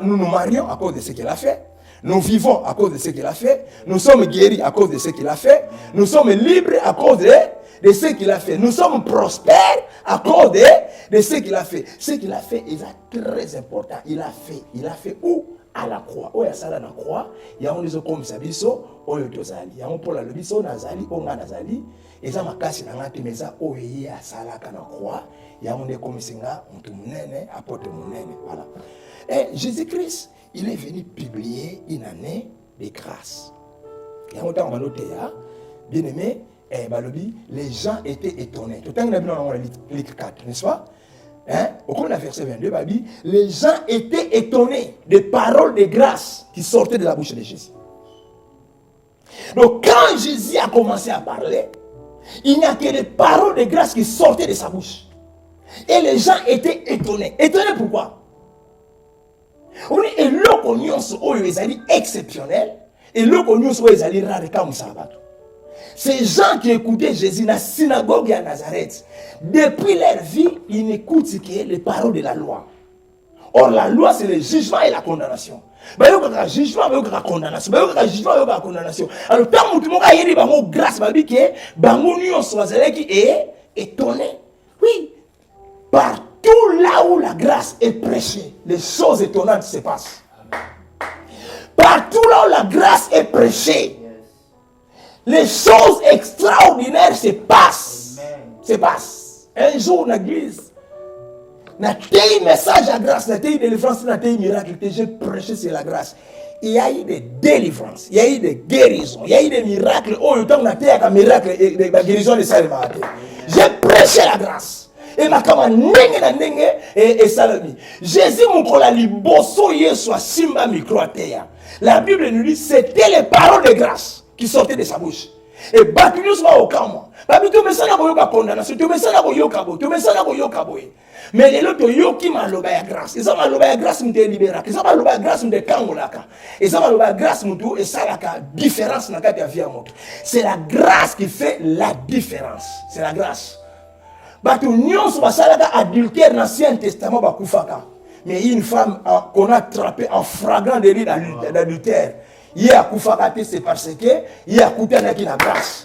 nous marions à cause de ce qu'il a fait. Nous vivons à cause de ce qu'il a fait. Nous sommes guéris à cause de ce qu'il a fait. Nous sommes libres à cause de ce qu'il a fait. Nous sommes prospères à cause de ce qu'il a fait. Ce qu'il a fait est très important. Il a fait où? À la croix. Où il y a la croix, il y a un des comme Sabiso, où il y a il y a un pour la Lobiso, Nazali, Onga Nazali, et ça m'a cassé dans la temesa, où il y a Salaka na croix, il y a un des comme Singa, on te monnaie, apporte monnaie. Voilà. Et Jésus-Christ, il est venu publier une année de grâce. Il y a un temps, on va noter, bien aimé, les gens étaient étonnés. Tout le temps, on a vu dans le livre 4, n'est-ce pas? Au cours de la verset 22, les gens étaient étonnés des paroles de grâce qui sortaient de la bouche de Jésus. Donc, quand Jésus a commencé à parler, il n'y a que des paroles de grâce qui sortaient de sa bouche. Et les gens étaient étonnés. Étonnés pourquoi? Et l'occurrence est exceptionnelle. Et l'occurrence est rare comme ça. Ces gens qui écoutaient Jésus dans la synagogue à Nazareth, depuis leur vie, ils n'écoutent que les paroles de la loi. Or, la loi, c'est le jugement et la condamnation. Il y a un jugement et une condamnation. Alors, quand tout le monde a dit grâce, il y a qui est étonné. Oui, partout là où la grâce est prêchée, les choses étonnantes se passent. Partout là où la grâce est prêchée, les choses extraordinaires se passent. Un jour, dans l'église, dans un message à grâce, dans une délivrance, dans un miracle que j'ai prêché, c'est la grâce. Il y a eu des délivrances, il y a eu des guérisons, il y a eu des miracles. Oh, le temps où on a été avec un miracle, la guérison de Salima. J'ai prêché la grâce. Et ma kama nenge et salami. Jésus mon kolali bosso yeso simba microatea. La Bible nous dit c'était les paroles de grâce qui sortaient de sa bouche. Et Baptiste va au camp. Baptiste me sana boyoka condamnation, tu me sana boyoka boy, tu me sana boyoka boy. Mais les autres yoki maloba ya grâce. Ils ont maloba ya grâce m'te libéra. Ils ont maloba ya grâce m'te kangolaka. Ils ont maloba ya grâce m'tou et ça la différence na kati ya vie moto. C'est la grâce qui fait la différence. C'est la grâce. Batou nyonso basalaka adultère dans l'Ancien Testament bakufaka. Mais une femme qu'on a attrapée en flagrant délit d'adultère, il y a kufaka, c'est parce que il y a koutanaki la grâce.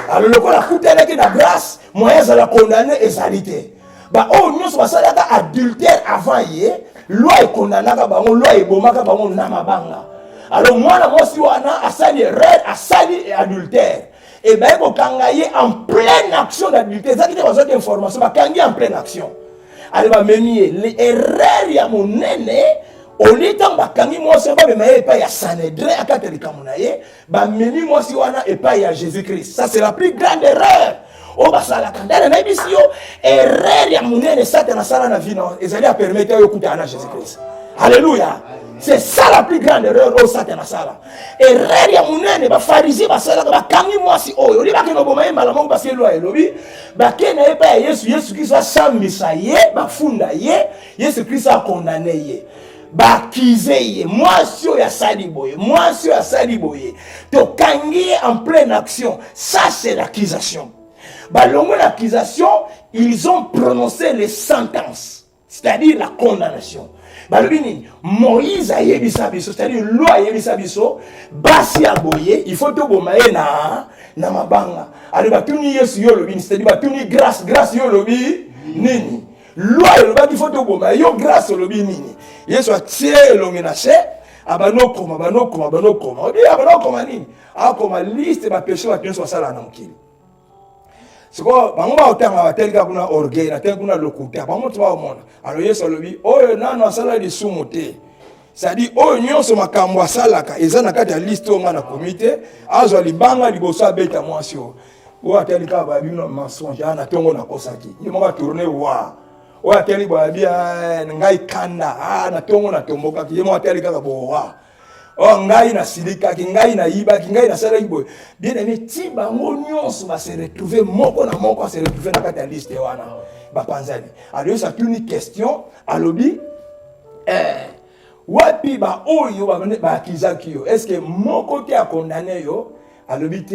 Alors le quoi la koutanaki la grâce, moyen de la condamner et salité. Bah oh nyonso basalaka adultère avant hier, loi est condamnaka bango, loi est bomaka bango namabanga. Alors moi si wana asali erreur, asali adultère. Et bien, vous êtes en pleine action d'adultère. Ça qui est votre information, vous êtes en pleine action. Alors, vous avez les erreurs, il y a mon néné. Au lieu de vous moi, si vous avez pas ya Sanhédrin, à quatre kamunaye, bah meni moi si wana et pas ya Jésus-Christ. Ça c'est la plus grande erreur. Oh bah ça la candale na bisio erreur ya mon néné ça te na sala na vie non. Et allez à permettre de écouter à Jésus-Christ. Alléluia. C'est ça la plus grande erreur au Satan sala. Erreur ya munene ba pharisien ba sala ba kangi mwasi oyo li ba ke no boma yemba la mongo parce que loi elobi ba ke na ye pa Yesu Christ a sambisa ye ba funda ye Yesu Christ a condamné ye ba kize ye mwasi oyo ya sali boye mwasi oyo ya sali boye to kangi en pleine action. Ça c'est l'accusation. Ba longo l'accusation, ils ont prononcé les sentences, c'est-à-dire la condamnation. Balbini, Moïse a yebisa biso, c'est-à-dire loi a yebisa biso, basi a boye, il faut to bomaye na mabanga. Alors batuni Yesu yo lobi, c'est-à-dire batuni grâce yo lobi nini. Loi yo lobi il faut to bomaye yo grâce yo lobi nini. Yesu a tie longenache, abano koma. Obi abano koma nini? A koma liste ba péché ba tenso sala na mukili. Siko bango ba otanga batelika kuna orgueil na tenga kuna lokuta bango twa omona alors Yesu lobi oyo nano asala di sumuté ça dit oyo nyonso makambo asalaka eza na kati ya liste onga na comité azwa libanga liboso abeta mwasi o atelika ba bino mensonge ana tongo na kosaki yemo ba tourner wa oya teli boya bia ngai kanda na tongo na tomboka ki mo teli kaka bowa oh ngai na silika ki ngai na iba ki ngai na sala ibo bien aimé ti bango nyonso va se retrouver moko na moko se retrouver na kata liste wana ba panzali alors ça une question alobi wapi ba oyo ba kizaki yo est-ce que mon côté a condamné yo alobi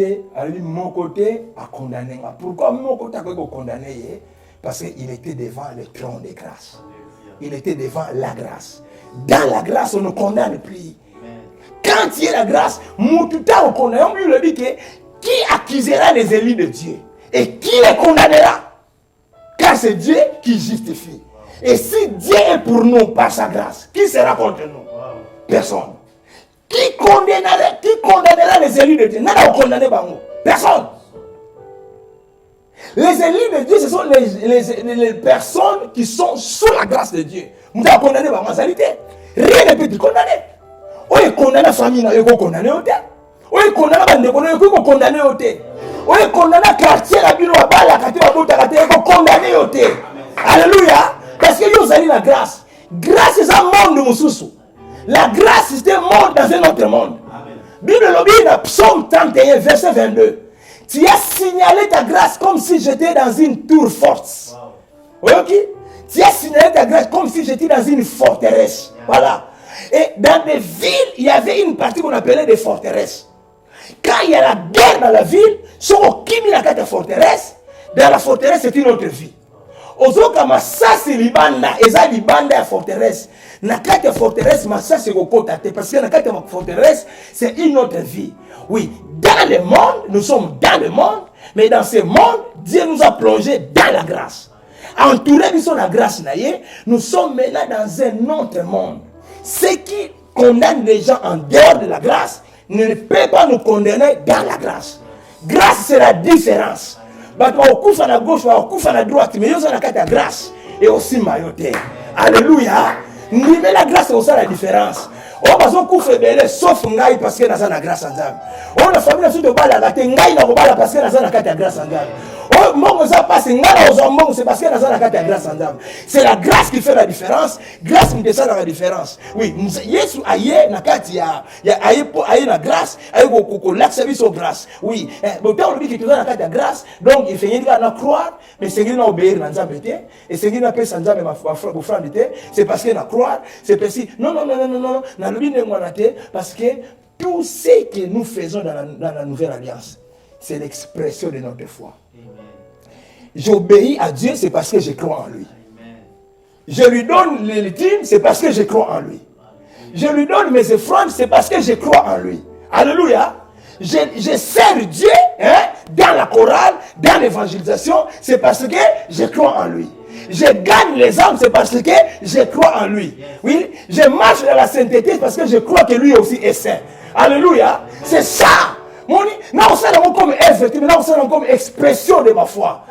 mon côté a condamné pourquoi mon côté a condamné parce qu'il était devant le trône de grâce. Il était devant la grâce. Dans la grâce, on ne condamne plus. Quand il y a la grâce, Moutouta on condamne. On lui dit que qui accusera les élus de Dieu et qui les condamnera? Car c'est Dieu qui justifie. Et si Dieu est pour nous par sa grâce, qui sera contre nous? Personne. Qui condamnera les élus de Dieu? N'a pas condamné personne. Les élus de Dieu, ce sont les personnes qui sont sous la grâce de Dieu. Nous avons condamné par mentalité. Rien ne peut te condamner. On est condamné la famille, on est condamné au thé. On est condamné la bande, on est condamné au thé. On est condamné le quartier, la ville, la balle, la quartier, la botte, on est condamné au thé. Alléluia. Parce que nous avons la grâce. Grâce, c'est un monde de Moussoussou. La grâce, c'est un monde dans un autre monde. Bible lobby, dans Psaume 31, verset 22. Tu as signalé ta grâce comme si j'étais dans une tour forte. Wow. Ok? Tu as signalé ta grâce comme si j'étais dans une forteresse. Yeah. Voilà. Et dans des villes, il y avait une partie qu'on appelait des forteresses. Quand il y a la guerre dans la ville, si on quitte la carte forteresse, dans la forteresse, c'est une autre vie. Ozoka masasi libanda, eza libanda ya forteresse. Na kati ya forteresse, masasi kokota te. Parce que na kati ya forteresse, c'est une autre vie. Oui, dans le monde, nous sommes dans le monde, mais dans ce monde, Dieu nous a plongé dans la grâce. Entouré de la grâce, nous sommes maintenant dans un autre monde. Ce qui condamne les gens en dehors de la grâce ne peut pas nous condamner dans la grâce. Grâce, c'est la différence. But on couche à la gauche, on couche à la droite, mais il y a la grâce et aussi mailloté. Alléluia. Mais la grâce, c'est aussi la différence. On va se coucher belé, sauf ngai parce que nous avons la grâce en Dieu. On a famille de bala, la ngai na bala parce que nous avons la grâce en Dieu. Oh, mon ça passe, c'est parce que nous avons la grâce en Dieu. C'est la grâce qui fait la différence. Grâce nous descend la différence. Oui, Jésus aïe na kati ya aïe na grâce, aïe ko la service au grâce. Oui, bon temps on dit que tu as la grâce, donc il fait rien à croire, mais c'est qu'il n'a obéir dans Nzambe té, et c'est qu'il n'a pas sans Nzambe ma frère té, c'est parce qu'il n'a croire, c'est parce que non, na lobi ngwana té parce que tout ce que nous faisons dans la nouvelle alliance, c'est l'expression de notre foi. J'obéis à Dieu, c'est parce que je crois en lui. Je lui donne les dîmes, c'est parce que je crois en lui. Je lui donne mes offrandes, c'est parce que je crois en lui. Alléluia. Je sers Dieu dans la chorale, dans l'évangélisation, c'est parce que je crois en lui. Je gagne les âmes, c'est parce que je crois en lui. Oui, je marche dans la sainteté parce que je crois que lui aussi est saint. Alléluia. C'est ça. Nous sommes comme œuvre, nous sommes comme expression de ma foi.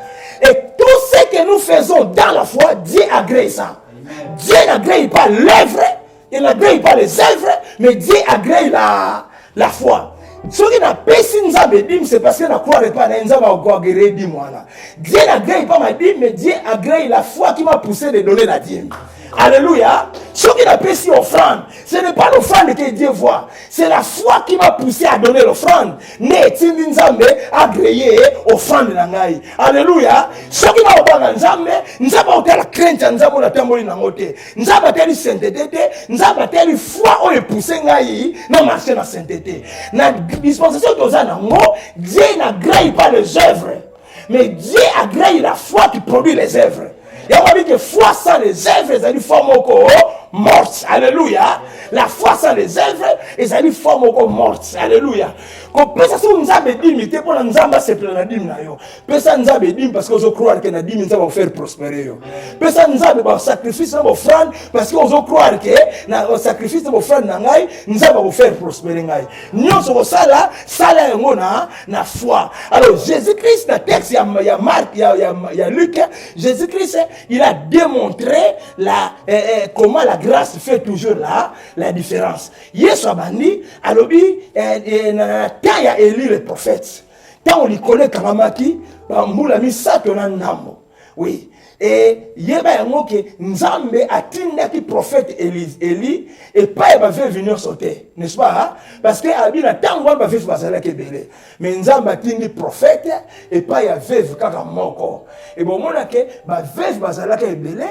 Et tout ce que nous faisons dans la foi, Dieu agrée ça. Amen. Dieu n'agrée pas l'œuvre, il n'agrée pas les œuvres, mais Dieu agrée la foi. Ce qui n'a pas si nous avons dit, c'est parce que nous ne croyons pas dans nous avons agré dit moi là. Dieu n'agrée pas ma dîme, mais Dieu agrée la foi qui m'a poussé de donner la dîme. Alléluia. Ce qui n'a pas si offrande, ce n'est pas l'offrande que Dieu voit. C'est la foi qui m'a poussé à donner l'offrande. N'est-il Nzambe agréé offrande nangai. Alléluia. Ce qui m'a offert Nzambe, Nzambe a la crainte Nzambe na tamboli na ngote. Nzambe a teli sainteté, Nzambe a teli foi o e poussé ngai na marcher na sainteté. Na dispensation tozana ngo, Dieu n'agrée pas les œuvres, mais Dieu agrée la foi qui produit les œuvres. Et on dit que foi sans les œuvres, ils ont une forme morte. Alléluia. La foi sans les œuvres, ils ont une forme morte. Alléluia. Quand personne nous a dit, mais pour nous a se plaindre dim na yo. Personne nous a dit parce qu'on croire que na dim nous va faire prospérer yo. Personne nous a dit sacrifice na offrande parce qu'on croire que na sacrifice na offrande na ngai nous va faire prospérer ngai. Nous so sala yango na foi. Alors Jésus-Christ dans texte ya Marc ya Luc, Jésus-Christ il a démontré comment la grâce fait toujours la différence. Yesu abandi alobi quand il y a Élie le prophète, quand on lui connaît Karamaki, Moulami Satonanamo. Oui, et yeba yango ke nzambe atindaki prophète Élie et pas il va venir sauter, n'est-ce pas, hein? Parce que abina tango va vivre bazala ke belé, mais nzambe atindi prophète et pas il vivre kaka moko, et bon mona ke ba vivre bazala ke belé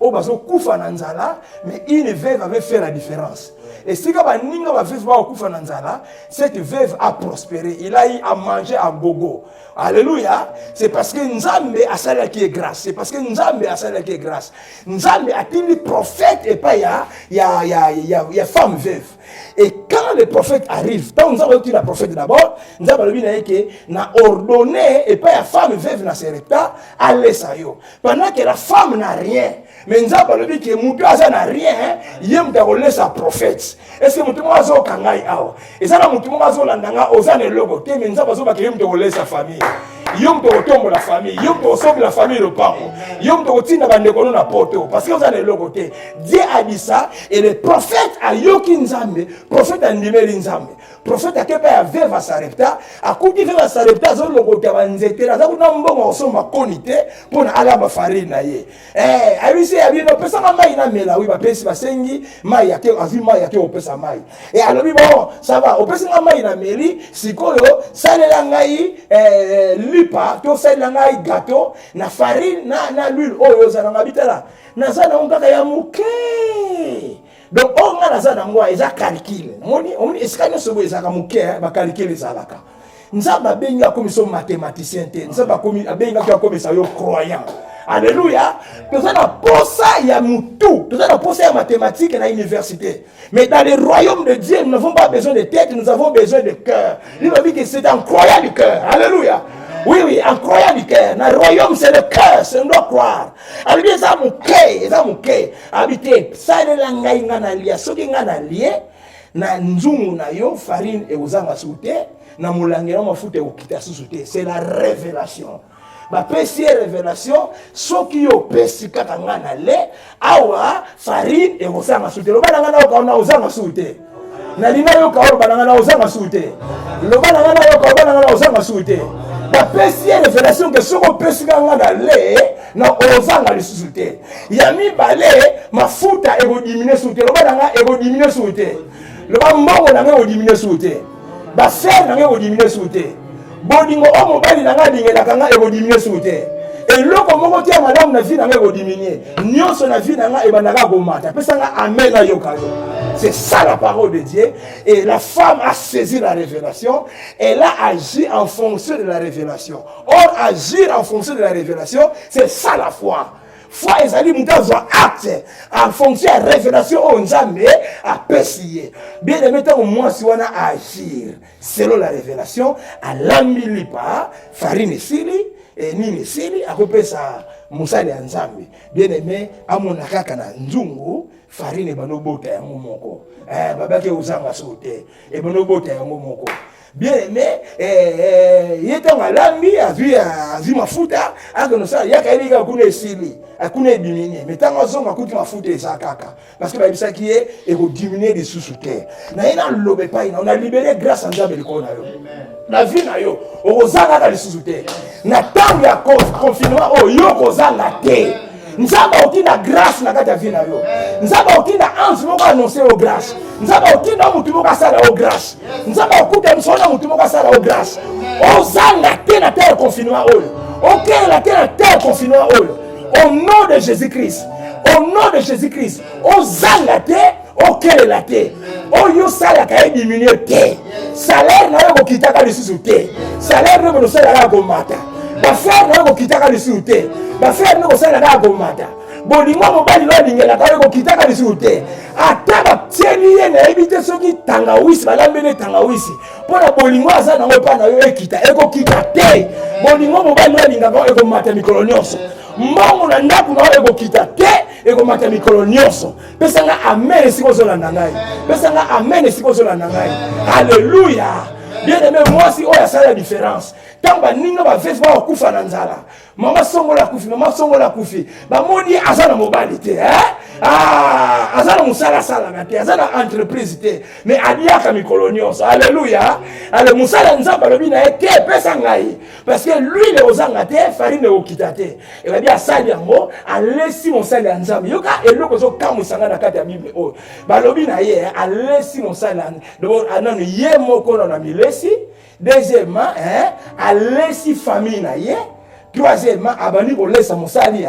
o bazo kufa na nzala, mais une veuve avait fait la différence. Et si ba ninga ba veuve ba kufa na nzala, cette veuve a prospéré, il a eu à manger à gogo. Alléluia. C'est parce que Nzambe a celle qui est grâce. C'est parce que Nzambe a celle qui est grâce. Nzambe a-t-il prophète et pas il y a femme veuve. Et quand le prophète arrive, tant nous avons eu la prophète d'abord, nous avons dit que n'a ordonné et pas il y a femme veuve dans ses rectats, allez ça yo. Pendant que la femme n'a rien. Mais nous avons dit que Moutoua n'a rien, il y a un sa prophète. Est-ce que Moutoua a kangai awa? Et ça, Moutoua a landanga ozan et logo. Mais nous avons dit que sa famille. Yom to tombe la famille, yom to sauve la famille le parent, yom to tina bandekolo na poto, parce que vous avez le côté. Dieu a dit ça et le prophète a yoki nzambe, prophète a ndimeli nzambe. Prophète a kepa ya veva sarepta, a kuti veva sarepta zo le côté banzete, la zaku na mbongo osoma konite pour na ala ba farine na ye. Abisi abi no pesa mai na mela wi ba pesi basengi, mai yake azi mai yake opesa mai. Et alors bon, ça va, opesa mai na meli, sikoyo salela ngai lipa to salela ngai gâteau na farine na l'huile oyo za na bitala. Na za na ngaka ya muke. Donc on a ça dans moi, ils ont calculé. On est scanné sur les amuke, ba calculer ça là. Nous avons benga comme son mathématicien, nous avons benga comme ça yo croyant. Alléluia. Nous avons posé ya mutu, nous avons posé ya mathématiques à l'université. Mais dans le royaume de Dieu, nous n'avons pas besoin de tête, nous avons besoin de cœur. Il a dit que c'est un croyant du cœur. Alléluia. Oui, en croyant du cœur. Dans le royaume, c'est le cœur, c'est on doit croire. Alors, ça m'a habité. Ça, c'est la ngaïngana lié. Ce qui est lié, na nzungu na yo, farine et aux amasouté, na moulangé, on m'a foutu au kitasouté. C'est la révélation. Ma petite révélation, ce qui est pessi katangana le, awa, farine et aux amasouté. Le banangana aux amasouté. Na lina yo kaor banangana aux amasouté. Le banangana yo kaor banangana aux amasouté. La petite révélation que ce qu'on peut se gagner dans les sous-soutés. Il y a mis balai, ma foute a diminué sous terre. Le bas a diminué sous terre. Le bas mort a diminué sous terre. La serre a diminué sous terre. Bodingo homme bali n'a pas diminué sous terre. Et le comment dire madame na vie n'a pas diminué. Nyon son vie n'a pas banaka gomata. Pesanga amen à yokayo. C'est ça la parole de Dieu. Et la femme a saisi la révélation. Elle a agi en fonction de la révélation. Or, agir en fonction de la révélation, c'est ça la foi. Foi, ils allaient monter dans acte en fonction de la révélation. On jamais à pessier. Bien aimé, au moins, si on a agir selon la révélation, à l'amilipa, farine sili, et nini sili, à couper ça, moussali anzambi. Bien aimé, à mon akakana nzungu, farine banobota ya moko. Babake uzanga sote. Et banobota ya moko. Bien aimé, yeto ngalambi avi mafuta, akonosa yakailika kuna sili, akuna diminuer. Mais tant zonga kuti mafuta ezakaka. Parce que babisa qui est et diminuer des sous-terre. Na ina lobe pa ina on a libéré grâce à Nzambe likona yo. La vie na yo, ozanga ka sous-terre. Na tango ya confinement o yo kozanga te. Nzamba otina grâce na kata vie na yo. Nzamba otina ange moko annoncer au grâce. Nzamba otina mutu moko sala au grâce. Nzamba okuta msona mutu moko sala au grâce. Ozanga te na terre confinement oyo. OK la terre na terre confinement oyo. Au nom de Jésus-Christ. Au nom de Jésus-Christ. Ozanga te, OK la terre. Oyo sala ka diminuer te. Salaire na yo kitaka lisusu te. Salaire na yo sala ko mata. Ba faire na yo kitaka lisusu te. Ba faire na yo sala ko mata. Bolingo mobali lo lingela ka yo kitaka lisusu te. Ata ba tieni na ebite soki tangawisi balambele tangawisi. Pona bolingo aza na pa na yo ekita eko kita te. Bolingo mobali lo lingaka eko mata mikolo nyonso. Mbongo na ndaku na eko kita te eko mata mikolo nyonso. Pesanga amen siko zolanda ngai. Pesanga amen siko zolanda ngai. Alléluia. Bien aimé, moi si on a ça la différence. tant baninga ba veuf ba kufa na nzala mama songola kufi ba moni azana mobali te azana musala sala te azana entreprise te mais adiaka mikolo nyonso alléluia ale musala nzamba lobi na eke pesa ngai parce que lui le ozanga te farine okita te et ba dia sali yango alesi mosala ya nzamba yoka eloko zo kamusanga na kati ya bible o ba lobi na ye alesi mosala donc anano ye moko na milesi. Deuxièmement, alesi famille na ye. Troisièmement, abani ko lesa mosali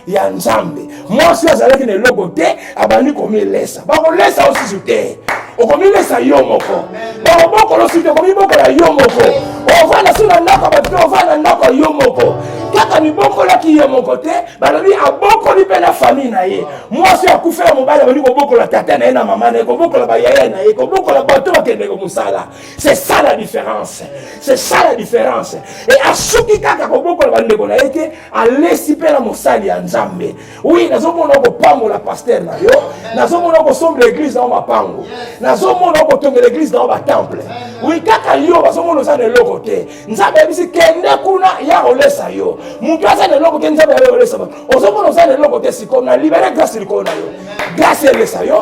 ya nzambe. Moi si azalaki na logo te, abani ko lesa. Ba ko lesa aussi sute. O ko lesa yo moko. Ba ko boko lo sute ko mi boko la yo moko. O va na suna ndako ba o va na ndako yo moko. Kaka ni boko la ki yo moko te, ba lobi aboko li pe na famille na ye. Moi si akufela mobali abani ko boko la tata na ye na mama na ye, ko boko la ba yaya na ye, ko boko la bato ba kende ko musala. C'est ça la différence. C'est ça la différence. Et asuki kaka ko boko la bande ko na eke alesi pe la mosali ya nzambe. Oui, nazomona ko pango la pasteur na yo, nazomona ko sombre l'église na mapango. Nazomona ko tonga l'église na ba temple. Oui, kaka yo bazomona za ne loko te. Nzambe bisi kende kuna ya olesa yo. Mutu aza ne loko te nzambe ya olesa ba. Ozomona za ne loko te siko na libérer grâce liko na yo. Grâce elesa yo,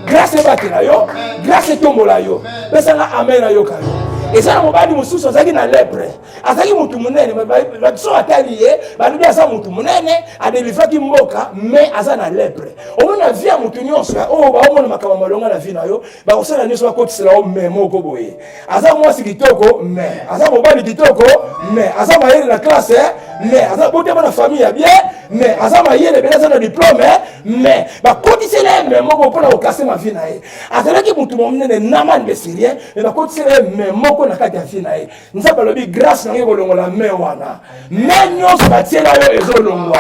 grâce batira yo, grâce tombola yo. Pesa na amen na yo ka yo. Et ça, mon badi mususu azaki na lèpre. Azaki mutu munene, ba so atali ye, ba lubi asa mutu munene, a délivrer ki mboka, mais aza na lèpre. O mona via mutu nyonso, o ba o mona makama malonga na vie na yo, ba osala nyonso ba kotisela o memo ko boye. Aza mwasi kitoko, mais aza mobali kitoko, mais aza mayele na classe, mais aza bote na famille ya bien, mais aza mayele beleza na diplôme, mais ba kotisela memo ko pona o casser ma vie na ye. Azalaki mutu munene naman de syrien, mais ba kotisela memo na kati ya fina ye nzamba lobi grâce na ye kolongola me wana me nyonso batiela yo ezolongwa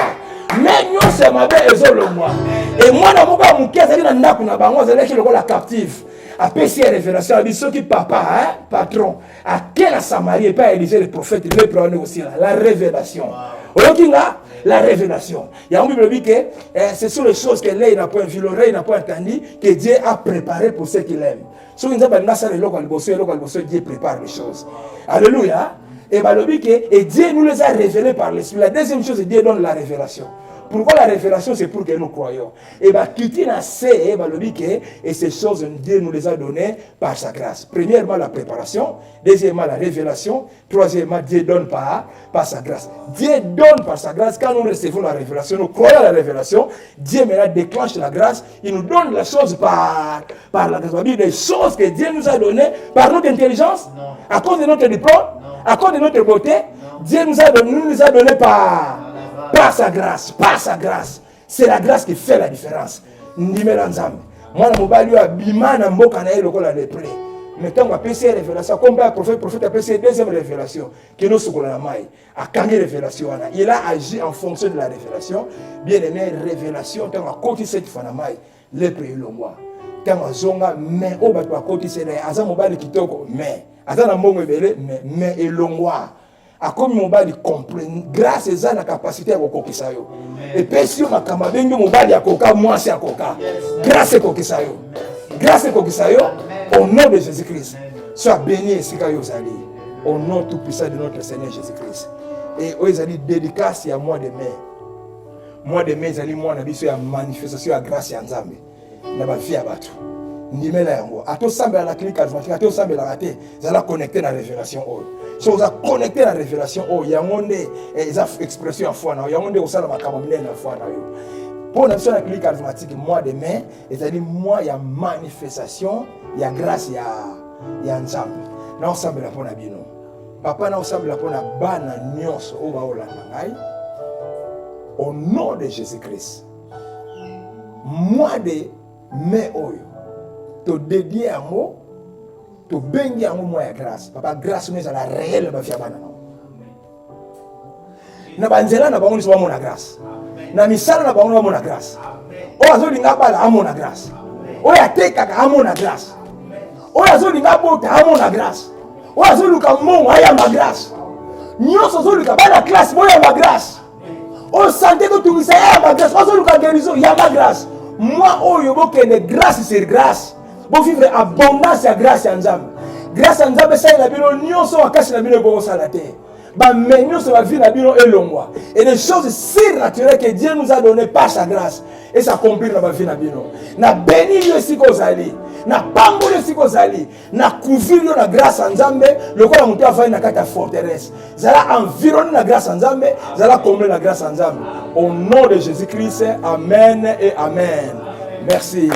me nyonso ya mabe ezolongwa et mwana moko ya moke azali na ndako na bango azalaki lokola captive apesi ya révélation abi soki papa patron ake na Samarie epai ya Élisée le prophète le prendre aussi la révélation oyoki nga la révélation yango bible lobi que ce sont les choses que l'œil n'a point vu l'oreille n'a point entendu que Dieu a préparé pour ceux qui l'aiment. So Dieu prépare les choses. Alléluia. Et Dieu nous les a révélés par l'Esprit. La deuxième chose, Dieu donne la révélation. Pourquoi la révélation? C'est pour que nous croyons. Et ces choses, Dieu nous les a données par sa grâce. Premièrement, la préparation. Deuxièmement, la révélation. Troisièmement, Dieu donne par sa grâce. Dieu donne par sa grâce. Quand nous recevons la révélation, nous croyons à la révélation, Dieu maintenant déclenche la grâce. Il nous donne la chose par la grâce. Des choses que Dieu nous a données par notre intelligence, à cause de notre diplôme, à cause de notre beauté. Dieu nous a donné par sa grâce, par sa grâce. C'est la grâce qui fait la différence. Ndimela nzambe. Mwana mobali wa bimana mboka na yelo kola lepre. Mais quand on a passé révélation, comme le prophète a passé deuxième révélation, qui nous soukola na mai, a kangé révélation. Il a agi en fonction de la révélation. Bien aimé, révélation, quand on a côté cette fois na mai, lepre ilongwa. Quand on a zonga, mais au bateau à côté c'est là, aza mobali kitoko, mais aza na mbongo ebele, mais ilongwa. A comme mobali comprendre grâce à la capacité à kokisa yo et puis si on kama bengi mobali ya koka mwasi ya koka grâce kokisa yo grâce kokisa yo au nom de Jésus-Christ sois béni et yo zali au nom tout puissant de notre Seigneur Jésus-Christ et ozali dédicace ya mois de mai zali mois na biso ya manifestation ya grâce ya Nzambe na ba vie ya bato ndimela yango ato sambela la clinique charismatique ato sambela raté zala connecté na révélation o so vous a connecté la révélation oh yangonde les expressions en foi na yangonde au sala makambo minene na foi na yo pour na la clinique charismatique mois de mai c'est-à-dire mois ya manifestation ya grâce ya Nzambe na ensemble la pona bino papa na ensemble la pona bana nyonso o ba olanda ngai au nom de Jésus-Christ mois de mai oyo to dédié à moi to bengi yango mois ya grâce papa grâce nous ezala réelle ba fia bana na banzela na bango liso mona grâce na misala na bango mona grâce o azolinga bala amona grâce o ya tekaka amona grâce o azolinga bota amona grâce o azoluka mongo aya ma grâce nyonso azoluka bana classe moya ma grâce o santé ko tumisa ya ma grâce o azoluka guérison ya ma grâce moi oyo bokende grâce sur grâce bon vivre abondance ya grâce ya Nzambe grâce ya Nzambe ça la bino nyonso akasi na bino ko sala te bamenyo sur la vie d'Abino et le moi. Et des choses surnaturelles que Dieu nous a données par sa grâce. Et ça accomplit dans la vie d'Abino. Na béni yo siko zali. Na pambo yo siko zali. Na couvrir yo na grâce en Nzambe. Le quoi la monté à na kata forteresse. Zala environner la grâce en Nzambe. Zala combler la grâce en Nzambe. Au nom de Jésus-Christ, amen et amen. Merci.